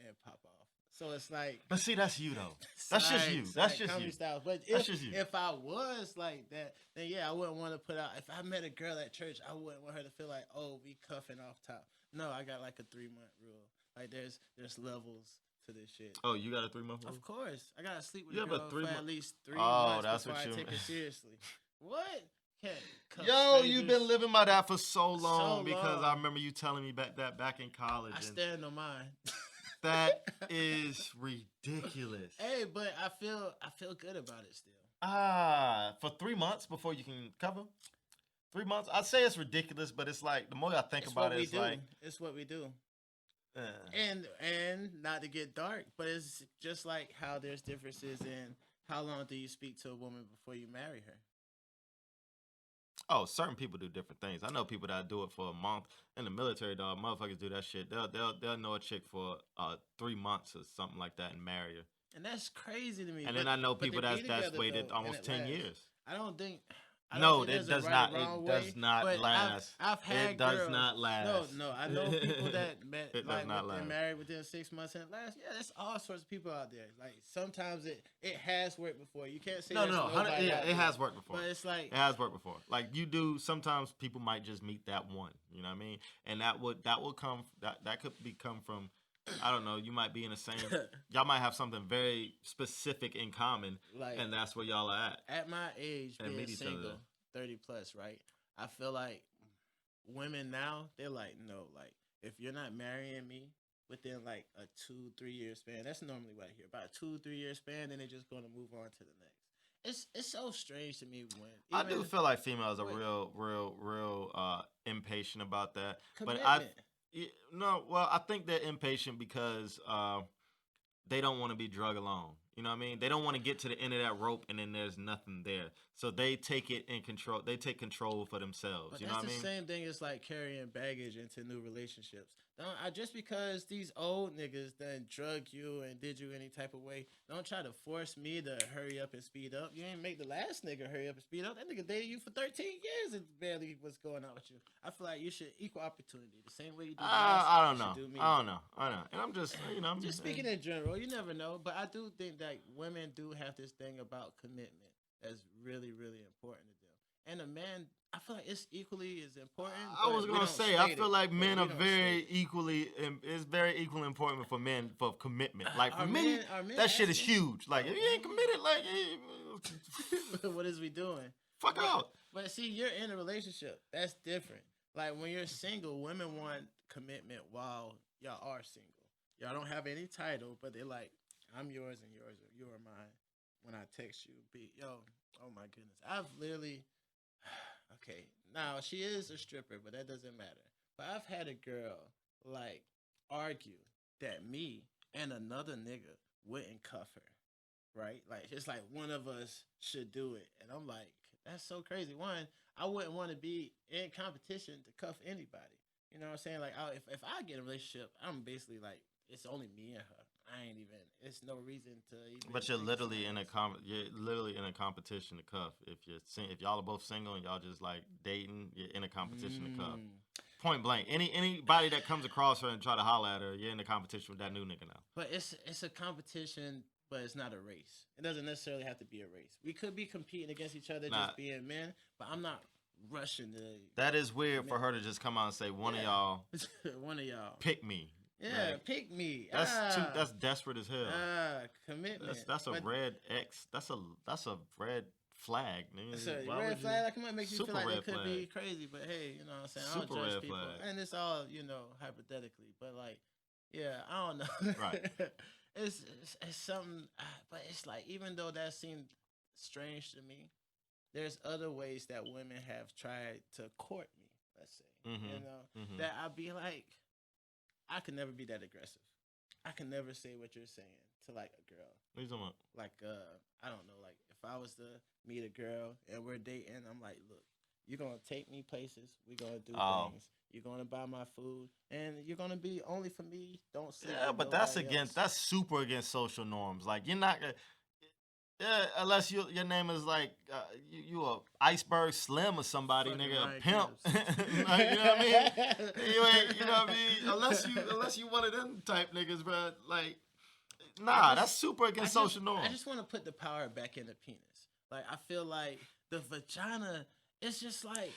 and pop off. So it's like... But see, that's you, though. That's just you. That's just you. Styles. But if I was like that, then yeah, I wouldn't want to put out... If I met a girl at church, I wouldn't want her to feel like, oh, we cuffing off top. No, I got like a 3-month rule. Like, there's levels to this shit. Oh, you got a 3-month rule? Of course. I got to sleep with a girl for at least 3 months before I take it seriously. What? Yo, you've been living by that for so long because I remember you telling me back in college. I stand on mine. That is ridiculous. Hey, but I feel good about it still. For 3 months before you can cover? 3 months? I'd say it's ridiculous, but it's like the more I think about it, it's like it's what we do. And not to get dark, but it's just like how there's differences in how long do you speak to a woman before you marry her. Oh, certain people do different things. I know people that do it for a month. In the military, dog, motherfuckers do that shit. They'll know a chick for 3 months or something like that and marry her. And that's crazy to me. And then I know people that's waited almost 10 years. I don't think. No, it does not. It does not last. I've had it does not last. No, I know people that met and married within 6 months and it lasts. Yeah, there's all sorts of people out there. Like sometimes it has worked before. You can't say no. It has worked before. But it's like it has worked before. Like you do. Sometimes people might just meet that one. You know what I mean? And that could come from. I don't know. You might be in the same. Y'all might have something very specific in common, like, and that's where y'all are at. At my age, being single, 30 plus, right? I feel like women now they're like, no, like if you're not marrying me within like a 2-3 year span, that's normally what I hear about a 2-3 year span. Then they're just going to move on to the next. It's so strange to me when I do feel like females are real impatient about that, commitment. but I think they're impatient because they don't want to be drug along. You know what I mean? They don't want to get to the end of that rope and then there's nothing there. So they take it in control. They take control for themselves. But you know what I mean? That's the same thing as like carrying baggage into new relationships. Just because these old niggas done drug you and did you any type of way, don't try to force me to hurry up and speed up. You ain't make the last nigga hurry up and speed up. That nigga dated you for 13 years and barely what's going on with you. I feel like you should equal opportunity. The same way you do I don't know. And I'm just, I'm just speaking in general. You never know. But I do think that women do have this thing about commitment that's really, really important to them. And a man, I feel like it's equally as important. I was gonna say, I feel like men are very equally. It's very equally important for men for commitment. Like for me, that shit is huge. Like if you ain't committed, like what is we doing? Fuck out. But see, you're in a relationship. That's different. Like when you're single, women want commitment while y'all are single. Y'all don't have any title, but they're like, I'm yours and yours, or you are mine. When I text you, oh my goodness, I've literally. okay, now she is a stripper, but that doesn't matter. But I've had a girl like argue that me and another nigga wouldn't cuff her, right? Like it's like one of us should do it, and I'm like, that's so crazy. One, I wouldn't want to be in competition to cuff anybody. You know what I'm saying? Like, if I get in a relationship, I'm basically like, it's only me and her. I ain't even. It's no reason to even. But you're literally in a you're literally in a competition to cuff. If y'all are both single and y'all just like dating, you're in a competition to cuff. Point blank. Anybody that comes across her and try to holler at her, you're in a competition with that new nigga now. But it's a competition, but it's not a race. It doesn't necessarily have to be a race. We could be competing against each other, just being men. But I'm not rushing to. That is weird for her to just come out and say one of y'all. One of y'all. Pick me. Yeah, like, pick me. That's desperate as hell. Commitment. That's a red X. That's a red flag. It's a red flag. Like, it might make you feel like it could be crazy, but hey, you know what I'm saying? I don't judge people. Flag. And it's all, hypothetically. But like, yeah, I don't know. Right. it's something, but it's like, even though that seemed strange to me, there's other ways that women have tried to court me, let's say. That I'd be like, I could never be that aggressive. I can never say what you're saying to like a girl. What are you talking about? Like, I don't know. Like, if I was to meet a girl and we're dating, I'm like, look, you're gonna take me places. We're gonna do things. You're gonna buy my food, and you're gonna be only for me. Don't say. Yeah, but that's super against social norms. Like, you're not gonna. Yeah, unless your name is like you a Iceberg Slim or somebody, fucking nigga, a pimp. Like, you know what I mean? You ain't, you know what I mean? Unless you one of them type niggas, bro. Like, nah, that's super against social norms. I just want to put the power back in the penis. Like, I feel like the vagina, it's just like,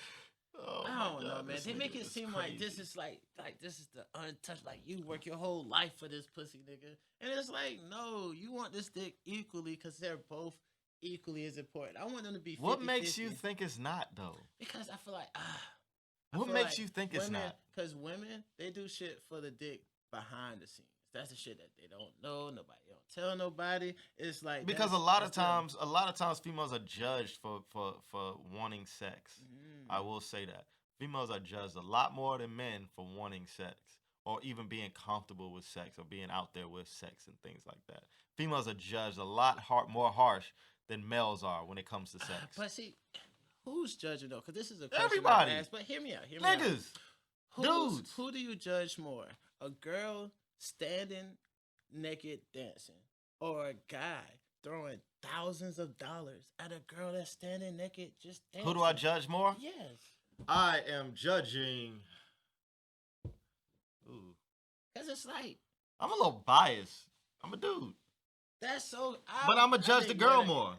I don't know, man. They make it seem crazy. Like this is like this is the untouched. Like, you work your whole life for this pussy, nigga. And it's like, no, you want this dick equally because they're both equally as important. I want them to be 50-50. What makes you think it's not, though? Because I feel like, what makes you think it's not? Because women, they do shit for the dick behind the scenes. That's the shit that they don't know. Nobody don't tell nobody. It's like, because a lot of times females are judged for wanting sex. I will say that females are judged a lot more than men for wanting sex, or even being comfortable with sex, or being out there with sex and things like that. Females are judged a lot more harsh than males are when it comes to sex. But see, who's judging though? Because this is a question everybody. I ask, but hear me out. Niggas, dudes. Who do you judge more? A girl standing naked dancing, or a guy throwing thousands of dollars at a girl that's standing naked just dancing? Who do I judge more? Yes. I am judging. Ooh. Because it's like, I'm a little biased. I'm a dude. That's so. But I'm going to judge the girl more.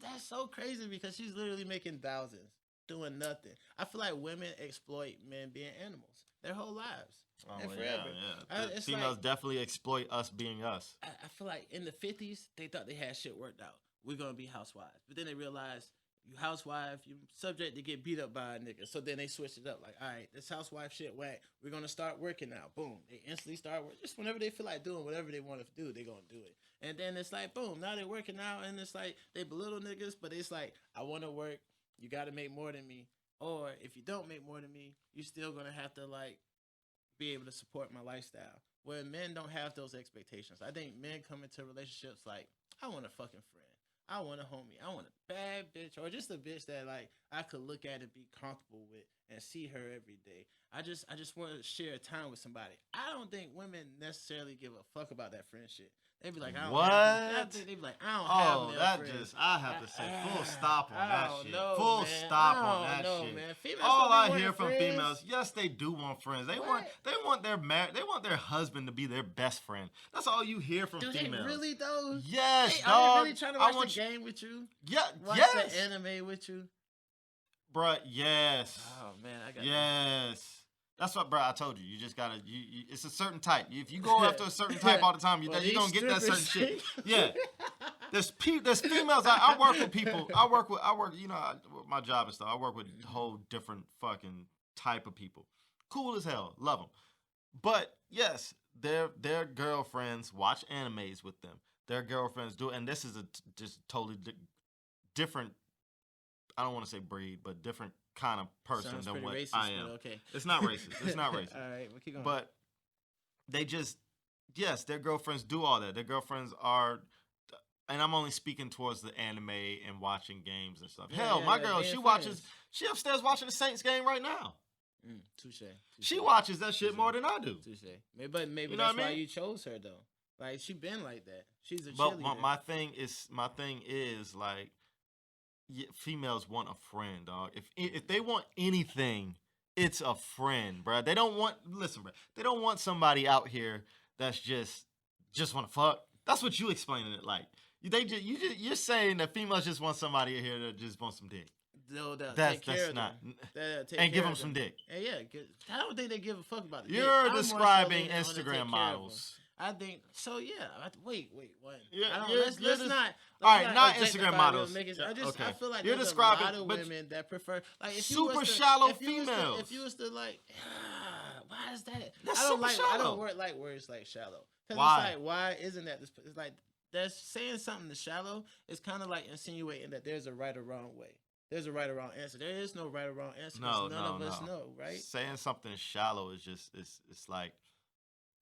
That's so crazy because she's literally making thousands doing nothing. I feel like women exploit men being animals their whole lives. Oh, and forever. Yeah. Females definitely exploit us being us. I feel like in the 50s, they thought they had shit worked out. We're going to be housewives. But then they realized, you housewife, you subject to get beat up by a nigga. So then they switched it up. Like, all right, this housewife shit whack. We're going to start working now. Boom. They instantly start working. Just whenever they feel like doing whatever they want to do, they're going to do it. And then it's like, boom, now they're working out. And it's like, they belittle niggas. But it's like, I want to work. You got to make more than me. Or if you don't make more than me, you're still going to have to, like, be able to support my lifestyle. Where men don't have those expectations. I think men come into relationships like, I want a fucking friend. I want a homie. I want a bad bitch, or just a bitch that like I could look at and be comfortable with and see her every day. I just want to share time with somebody. I don't think women necessarily give a fuck about that friendship. They be like, I don't have they be like, I don't have that friends. I have to say, full stop on that shit. Know, full man. stop on that shit. Man. All I hear from females, yes, they do want friends. They want their husband to be their best friend. That's all you hear from females. Do they really though? Yes, dog. Are they really trying to watch the game with you? Yeah, watch the anime with you? Bruh, yes. Oh man, I got yes. That's what, bro. I told you. You just gotta. It's a certain type. If you go after a certain type all the time, you're gonna get that certain shit. Yeah. There's females. I work with people. I work. You know, my job and stuff. I work with a whole different fucking type of people. Cool as hell. Love them. But yes, their girlfriends watch animes with them. Their girlfriends do, and this is just totally different I don't want to say breed, but different kind of person Sounds than pretty what racist, I am. but okay. It's not racist. It's not racist. All right, we'll keep going. But they just, yes, their girlfriends do all that. Their girlfriends are, and I'm only speaking towards the anime and watching games and stuff. Hell, my girl, she upstairs watching the Saints game right now. Touche. She watches that shit more than I do. Touche. But maybe You know that's what I why mean? you chose her though. Like she been like that. She's a But cheerleader. my thing is like, females want a friend, dog. If they want anything, it's a friend, bro. They don't want They don't want somebody out here that's just want to fuck. That's what you explaining it like. You're saying that females just want somebody here that just wants some dick. No, That's not. And give them some dick. Yeah, I don't think they give a fuck about the You're dick. describing Instagram models. I think so. Yeah. Wait. What? Yeah, let's not. All right, not Instagram models. I feel like you're there's describing a lot of women that prefer like if super you was to, shallow if you was to- females. If you was to like, why is that? That's I don't super like. I shallow. don't like words like shallow. Because Why? it's like, why isn't that? It's like that's saying something to shallow. It's kind of like insinuating that there's a right or wrong way. There's a right or wrong answer. There is no right or wrong answer. No, none of us know, right? Saying something shallow is just it's like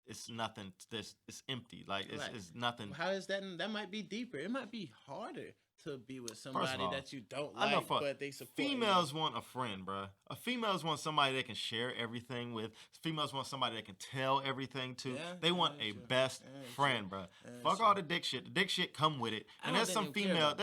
it's nothing. It's empty. Like it's nothing. How is that? That might be deeper. It might be harder to be with somebody all, that you don't I know like, but they support. Females want a friend, bro. Females want somebody they can share everything with. Females want somebody they can tell everything to. Yeah, they want a best friend, bro. Fuck all the dick shit. The dick shit come with it. And there's some females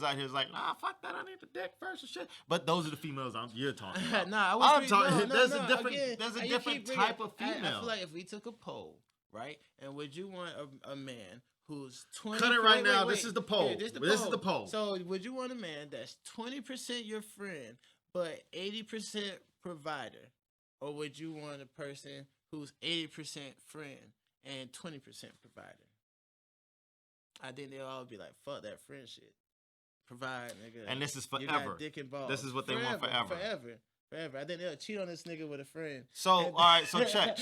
out here that's like, nah, fuck that. I need the dick first and shit. But those are the females you're talking about. I'm talking. There's a Again, different type of female. I feel like if we took a poll, right, and would you want a man who's 20? Cut it right now. This is the poll. This is the poll. So would you want a man that's 20% your friend but 80% provider, or would you want a person who's 80% friend and 20% provider? I think they'll all be like, fuck that friend shit. Provide, nigga. And this is forever. You got dick involved. This is what they want forever. Forever. I think they'll cheat on this nigga with a friend. So all right, so check.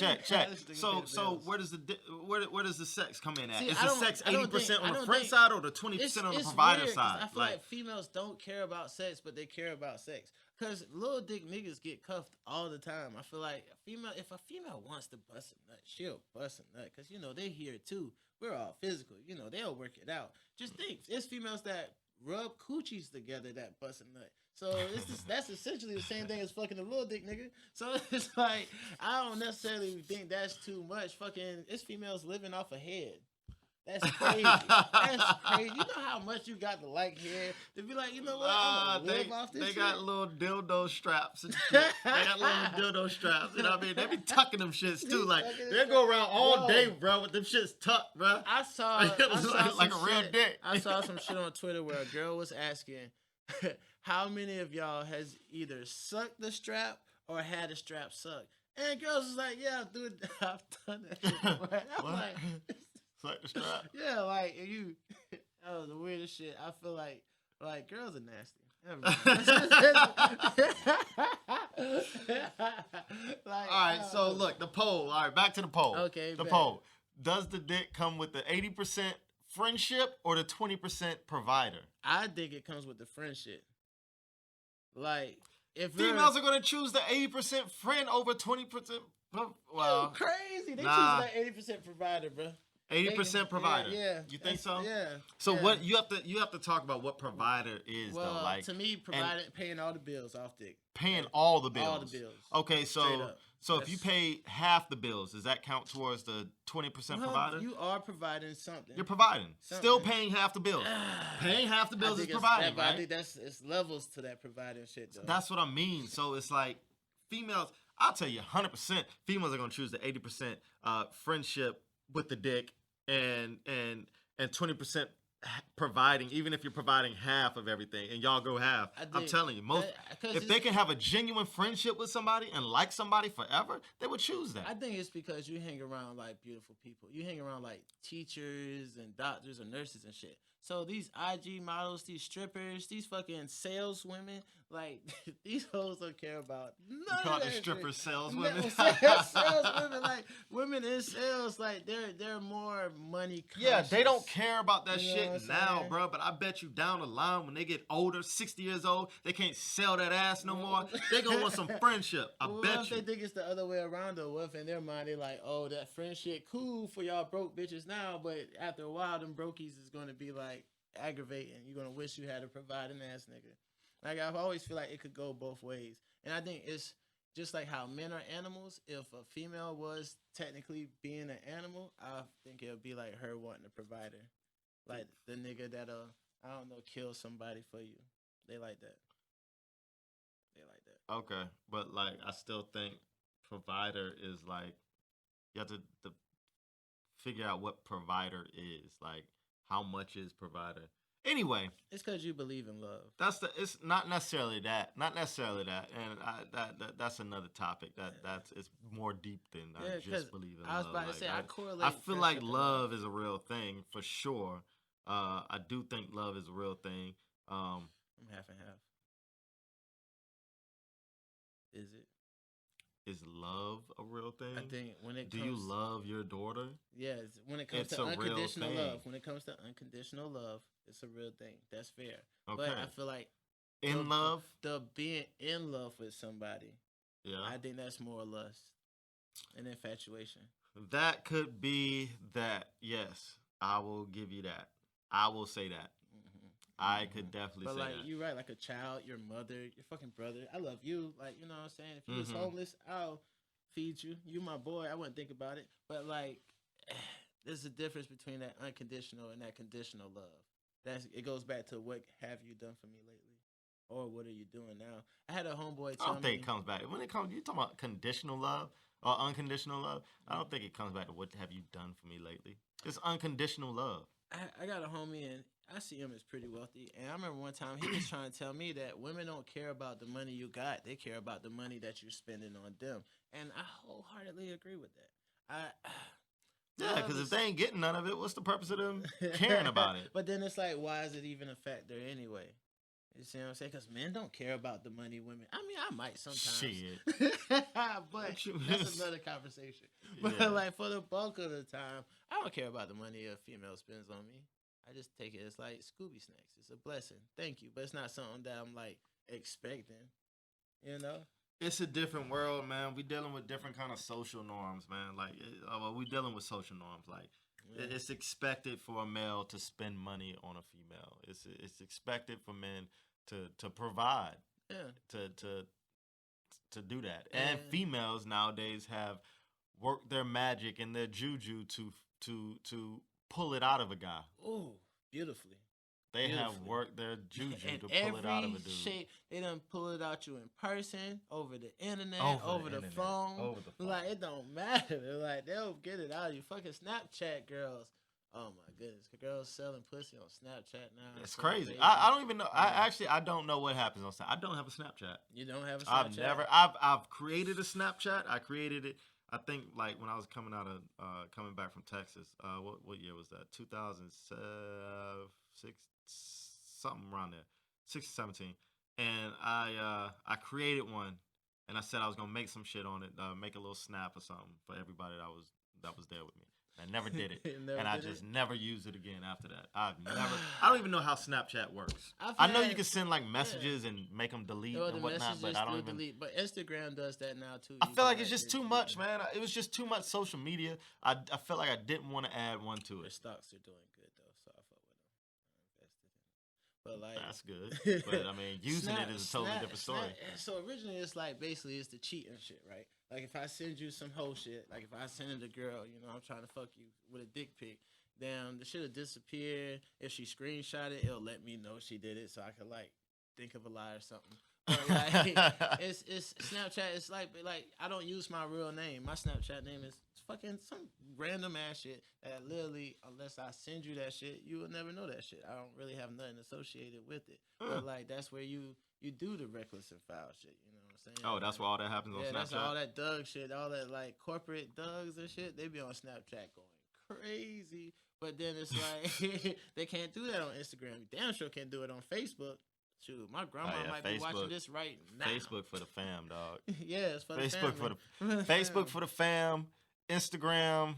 So where does the sex come in at? Is the sex 80% on the friend side or the 20% on the provider weird, side? I feel like females don't care about sex, but they care about sex. Cause little dick niggas get cuffed all the time. I feel like if a female wants to bust a nut, she'll bust a nut. Cause they're here too. We're all physical. They'll work it out. Just think, it's females that rub coochies together that bust a nut. So that's essentially the same thing as fucking a little dick nigga. So it's like, I don't necessarily think that's too much. It's females living off a head. That's crazy. That's crazy. You know how much you got to like head to be like, you know what? I'm gonna live off this shit. They got little dildo straps and shit. They got little dildo straps. You know what I mean? They be tucking them shits too. Like they go around all day, bro, with them shits tucked, bro. I saw like a real dick. I saw some shit on Twitter where a girl was asking, how many of y'all has either sucked the strap or had a strap sucked? And girls was like, yeah, dude, I've done that shit. I'm like, suck the strap. Yeah, like that was the weirdest shit. I feel like girls are nasty. All right, so look, the poll. All right, back to the poll. Okay, the poll. Does the dick come with the 80% friendship or the 20% provider? I think it comes with the friendship. Like, if females are gonna choose the 80% friend over 20%. Well, crazy. They choose that 80% provider, bro. 80% provider. Yeah. You think so? Yeah. So what you have to talk about what provider is though. Like to me, paying all the bills off dick. Paying all the bills. All the bills. Okay, so if you pay half the bills, does that count towards the 20% provider? You are providing something. You're providing. Still paying half the bills. Paying half the bills is providing, right? I think it's levels to that providing shit though. That's what I mean. So it's like females. I'll tell you, 100% females are gonna choose the 80% friendship with the dick and 20% providing, even if you're providing half of everything and y'all go half. I'm telling you, if they can have a genuine friendship with somebody and like somebody forever, they would choose that. I think it's because you hang around like beautiful people. You hang around like teachers and doctors and nurses and shit. So these IG models, these strippers, these fucking saleswomen, like these hoes don't care about none You call of the that stripper shit. saleswomen? No, saleswomen, like women in sales, like they're more money conscious. Yeah, they don't care about that You know shit what I'm now, saying? bro. But I bet you down the line, when they get older, 60 years old, they can't sell that ass no more. They gonna want some friendship. I Well, what bet if you. they think it's the other way around though? What if in their mind they're like, oh, that friendship cool for y'all broke bitches now, but after a while, them brokies is gonna be like aggravating. You're gonna wish you had a providing ass nigga. Like I've always feel like it could go both ways, and I think it's just like how men are animals. If a female was technically being an animal, I think it would be like her wanting a provider, like the nigga that I don't know, kill somebody for you. They like that. They like that. Okay, but like I still think provider is like you have to figure out what provider is. Like how much is provider. Anyway, It's because you believe in love. it's not necessarily that, and that's another topic. That's it's more deep than I just believe in love. I was about to say I correlate. I feel like friendship and love is a real thing for sure. I do think love is a real thing. I'm half and half. Is it? Is love a real thing? I think when it do comes, you love your daughter? yes, when it comes It's to a real unconditional thing. love, when it comes to unconditional love, it's a real thing. That's fair. Okay. But I feel like In love, the being in love with somebody, yeah, I think that's more lust and infatuation. that could be that. Yes, I will give you that. I will say that. Mm-hmm. I could definitely But say like that. you're right, like a child, your mother, your fucking brother. I love you. Like, you know what I'm saying? If you was Mhm. homeless, I'll feed you. You my boy. I wouldn't think about it. But like there's a difference between that unconditional and that conditional love. It goes back to what have you done for me lately? Or what are you doing now? I had a homeboy I tell don't think me it comes back. When it comes, you talking about conditional love or unconditional love. I don't think it comes back to what have you done for me lately. It's unconditional love. I got a homie and I see him as pretty wealthy. And I remember one time he was trying to tell me that women don't care about the money you got. They care about the money that you're spending on them. And I wholeheartedly agree with that. Yeah, Love because if is- they ain't getting none of it, what's the purpose of them caring about it? But then it's like, why is it even a factor anyway? You see what I'm saying? Because men don't care about the money women. I mean, I might sometimes. Shit. But What you that's miss? another conversation. But Yeah. like for the bulk of the time, I don't care about the money a female spends on me. I just take it as like Scooby snacks. It's a blessing. Thank you. But it's not something that I'm like expecting. You know? It's a different world, man. We dealing with different kind of social norms, man. Like, we dealing with social norms. Like, Yeah. it's expected for a male to spend money on a female. It's expected for men to provide, Yeah. to do that. And females nowadays have worked their magic and their juju to pull it out of a guy. Ooh, beautifully. They have Beautifully. worked their juju And to pull it out of a dude. shape, they done pull it out you in person, over the internet, Over the the internet, phone. over the phone. Like it don't matter. Like they'll get it out of you. Fucking Snapchat girls. Oh my goodness, girls selling pussy on Snapchat now. It's so crazy. I don't even know. I don't know what happens on Snapchat. I don't have a Snapchat. You don't have a Snapchat. I've created a Snapchat. I created it. I think like when I was coming back from Texas. What year was that? 2006, something around there, 16, 17. And I created one, and I said I was gonna make some shit on it, make a little snap or something for everybody that was there with me. I never did it, and I just never used it again after that. I don't even know how Snapchat works. I know you can send like messages and make them delete and whatnot, but I don't even. Delete. But Instagram does that now too. I feel like it's just too much, man. It was just too much social media. I felt like I didn't want to add one to Their it. stocks are doing good though, so I fuck with them. I invested in them. But like That's good, but I mean, using it is a totally different story. So originally, it's like basically it's the cheating shit, right? Like if I send you some whole shit, like if I send it a girl, you know, I'm trying to fuck you with a dick pic, then the shit'll disappear. If she screenshot it, it'll let me know she did it, so I could like think of a lie or something. But like it's Snapchat. It's like I don't use my real name. My Snapchat name is fucking some random ass shit that literally, unless I send you that shit, you will never know that shit. I don't really have nothing associated with it. But like that's where you do the reckless and foul shit. You know what I'm saying? Oh, that's where all that happens on Snapchat. That's all that Doug shit, all that like corporate Dougs and shit. They be on Snapchat going crazy But then it's like they can't do that on Instagram. Damn sure can't do it on Facebook. Shoot, my grandma might be watching this right now. Facebook for the fam, dog. Yeah, it's for the Facebook family. for the Facebook for the fam. Instagram.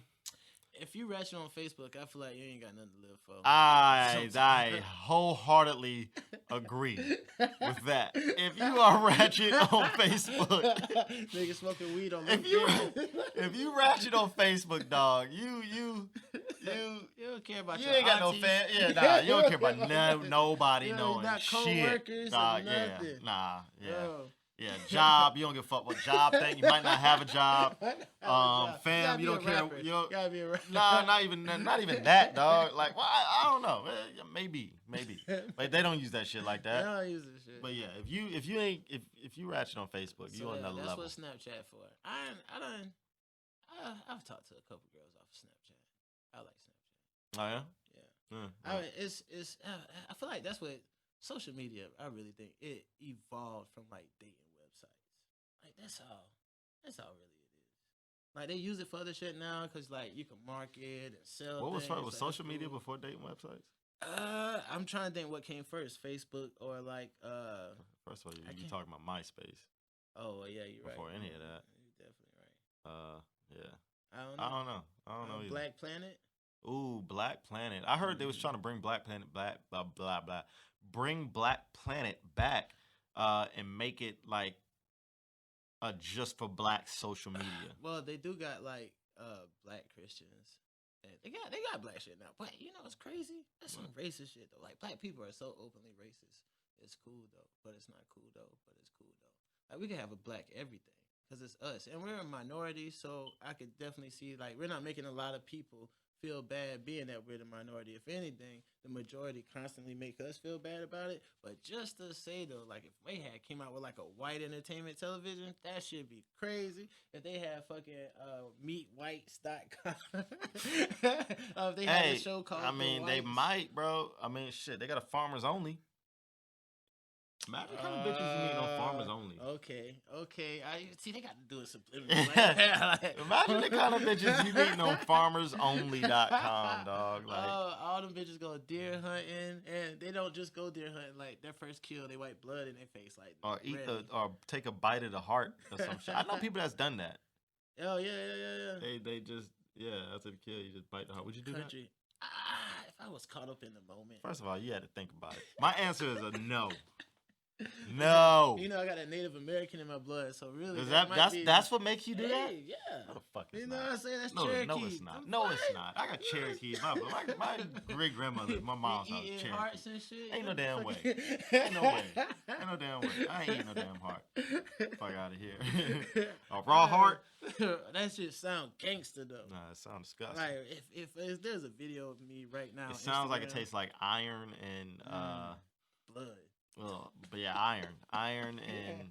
If you ratchet on Facebook, I feel like you ain't got nothing to live for. I wholeheartedly agree with that. If you are ratchet on Facebook, nigga smoking weed on if you ratchet on Facebook, dog, you don't care about you your ain't got aunties. no fan. Yeah, nah, you don't care about nobody knowing not shit. co-workers Dog, or yeah, nothing. nah, yeah. Bro. Yeah, job. You don't give a fuck what job thing. You might not have a job. Fam, you don't care. You don't, gotta be a rapper. nah, not even that, dog. Like, well, I don't know. Maybe, but they don't use that shit like that. They don't use this shit. But yeah, if you ratchet on Facebook, you on another level. That's what Snapchat for. I've talked to a couple girls off of Snapchat. I like Snapchat. Oh yeah. Yeah. I mean, it's. I feel like that's what social media. I really think it evolved from like dating websites. Like that's all really it is. Like they use it for other shit now because like you can market and sell. What was things. first? Was social media before dating websites? I'm trying to think what came first, Facebook or like. First of all, you talking about MySpace? Oh well, yeah, you're right. Before any of that, you're definitely right. Yeah. I don't know. I don't know either. Black Planet. Ooh, Black Planet. I heard they was trying to bring Black Planet back, bring Black Planet back, and make it like just for black social media. Well, they do got like black Christians. And they got black shit now. But you know it's crazy? That's some racist shit though. Like black people are so openly racist. It's cool though, but it's not cool though. But it's cool though. Like we can have a black everything because it's us, and we're a minority. So I could definitely see like we're not making a lot of people feel bad being that we're the minority. If anything, the majority constantly make us feel bad about it. But just to say though, like if they had came out with like a white entertainment television, that should be crazy. If they had fucking meatwhites.com, if they had a show called they might, bro. I mean, shit, they got a Farmers Only. Imagine the kind of bitches you meet on Farmers Only. Okay. I see they got to do it subliminally. Imagine the kind of bitches you meet on FarmersOnly.com, dog. Like all them bitches go deer hunting, and they don't just go deer hunting. Like their first kill, they wipe blood in their face, like or take a bite of the heart or some shit. I know people that's done that. Oh yeah. They just after the kill, you just bite the heart. Would you do that? If I was caught up in the moment. First of all, you had to think about it. My answer is a no. No. You know I got a Native American in my blood, so really that's what makes you do that? Yeah. No, the fuck it's you know not. what I'm saying? That's Cherokee. No, it's not. No, it's not. I got Cherokees. My great grandmother, my mom's house, Cherokee. Hearts and shit. Ain't no damn way. Ain't no way. Ain't no damn way. I ain't eating no damn heart. Fuck out of here. A raw heart. That shit sound gangster though. Nah, it sounds disgusting. Like if there's a video of me right now, it sounds like it tastes like iron and blood. Well, but yeah, iron and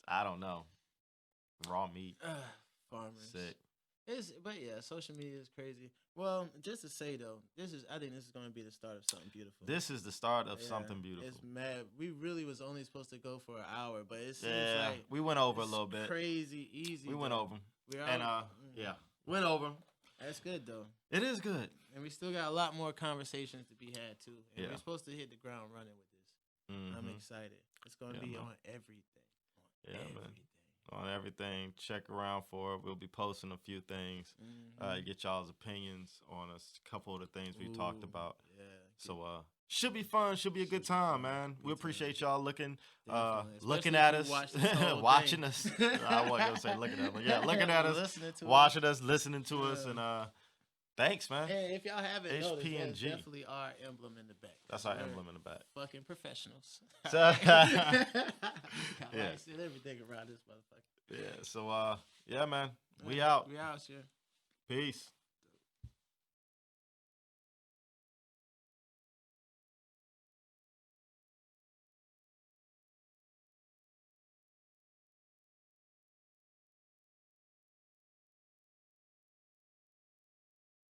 I don't know, raw meat. Farmers. Sick. But yeah, social media is crazy. Well, just to say though, I think this is going to be the start of something beautiful. This is the start of something beautiful. It's mad. We really was only supposed to go for an hour, but it seems like we went over a little bit. Crazy easy. We went over. Went over. That's good though. It is good, and we still got a lot more conversations to be had too. And we're supposed to hit the ground running with this. Mm-hmm. I'm excited. It's going to be on everything. On everything. Check around for it. We'll be posting a few things. Get y'all's opinions on a couple of the things we talked about. Yeah. So should be fun. Should be a good time, man. We appreciate y'all looking at us, watching us. I wasn't gonna say looking at us, but yeah, looking at us, watching us, listening to us, and thanks, man. Hey, if y'all haven't noticed, that's HP&G. definitely our emblem in the back. That's our emblem in the back. Fucking professionals. So, I said everything around this motherfucker. Yeah. So, yeah, man. We out. We out, sure. Peace.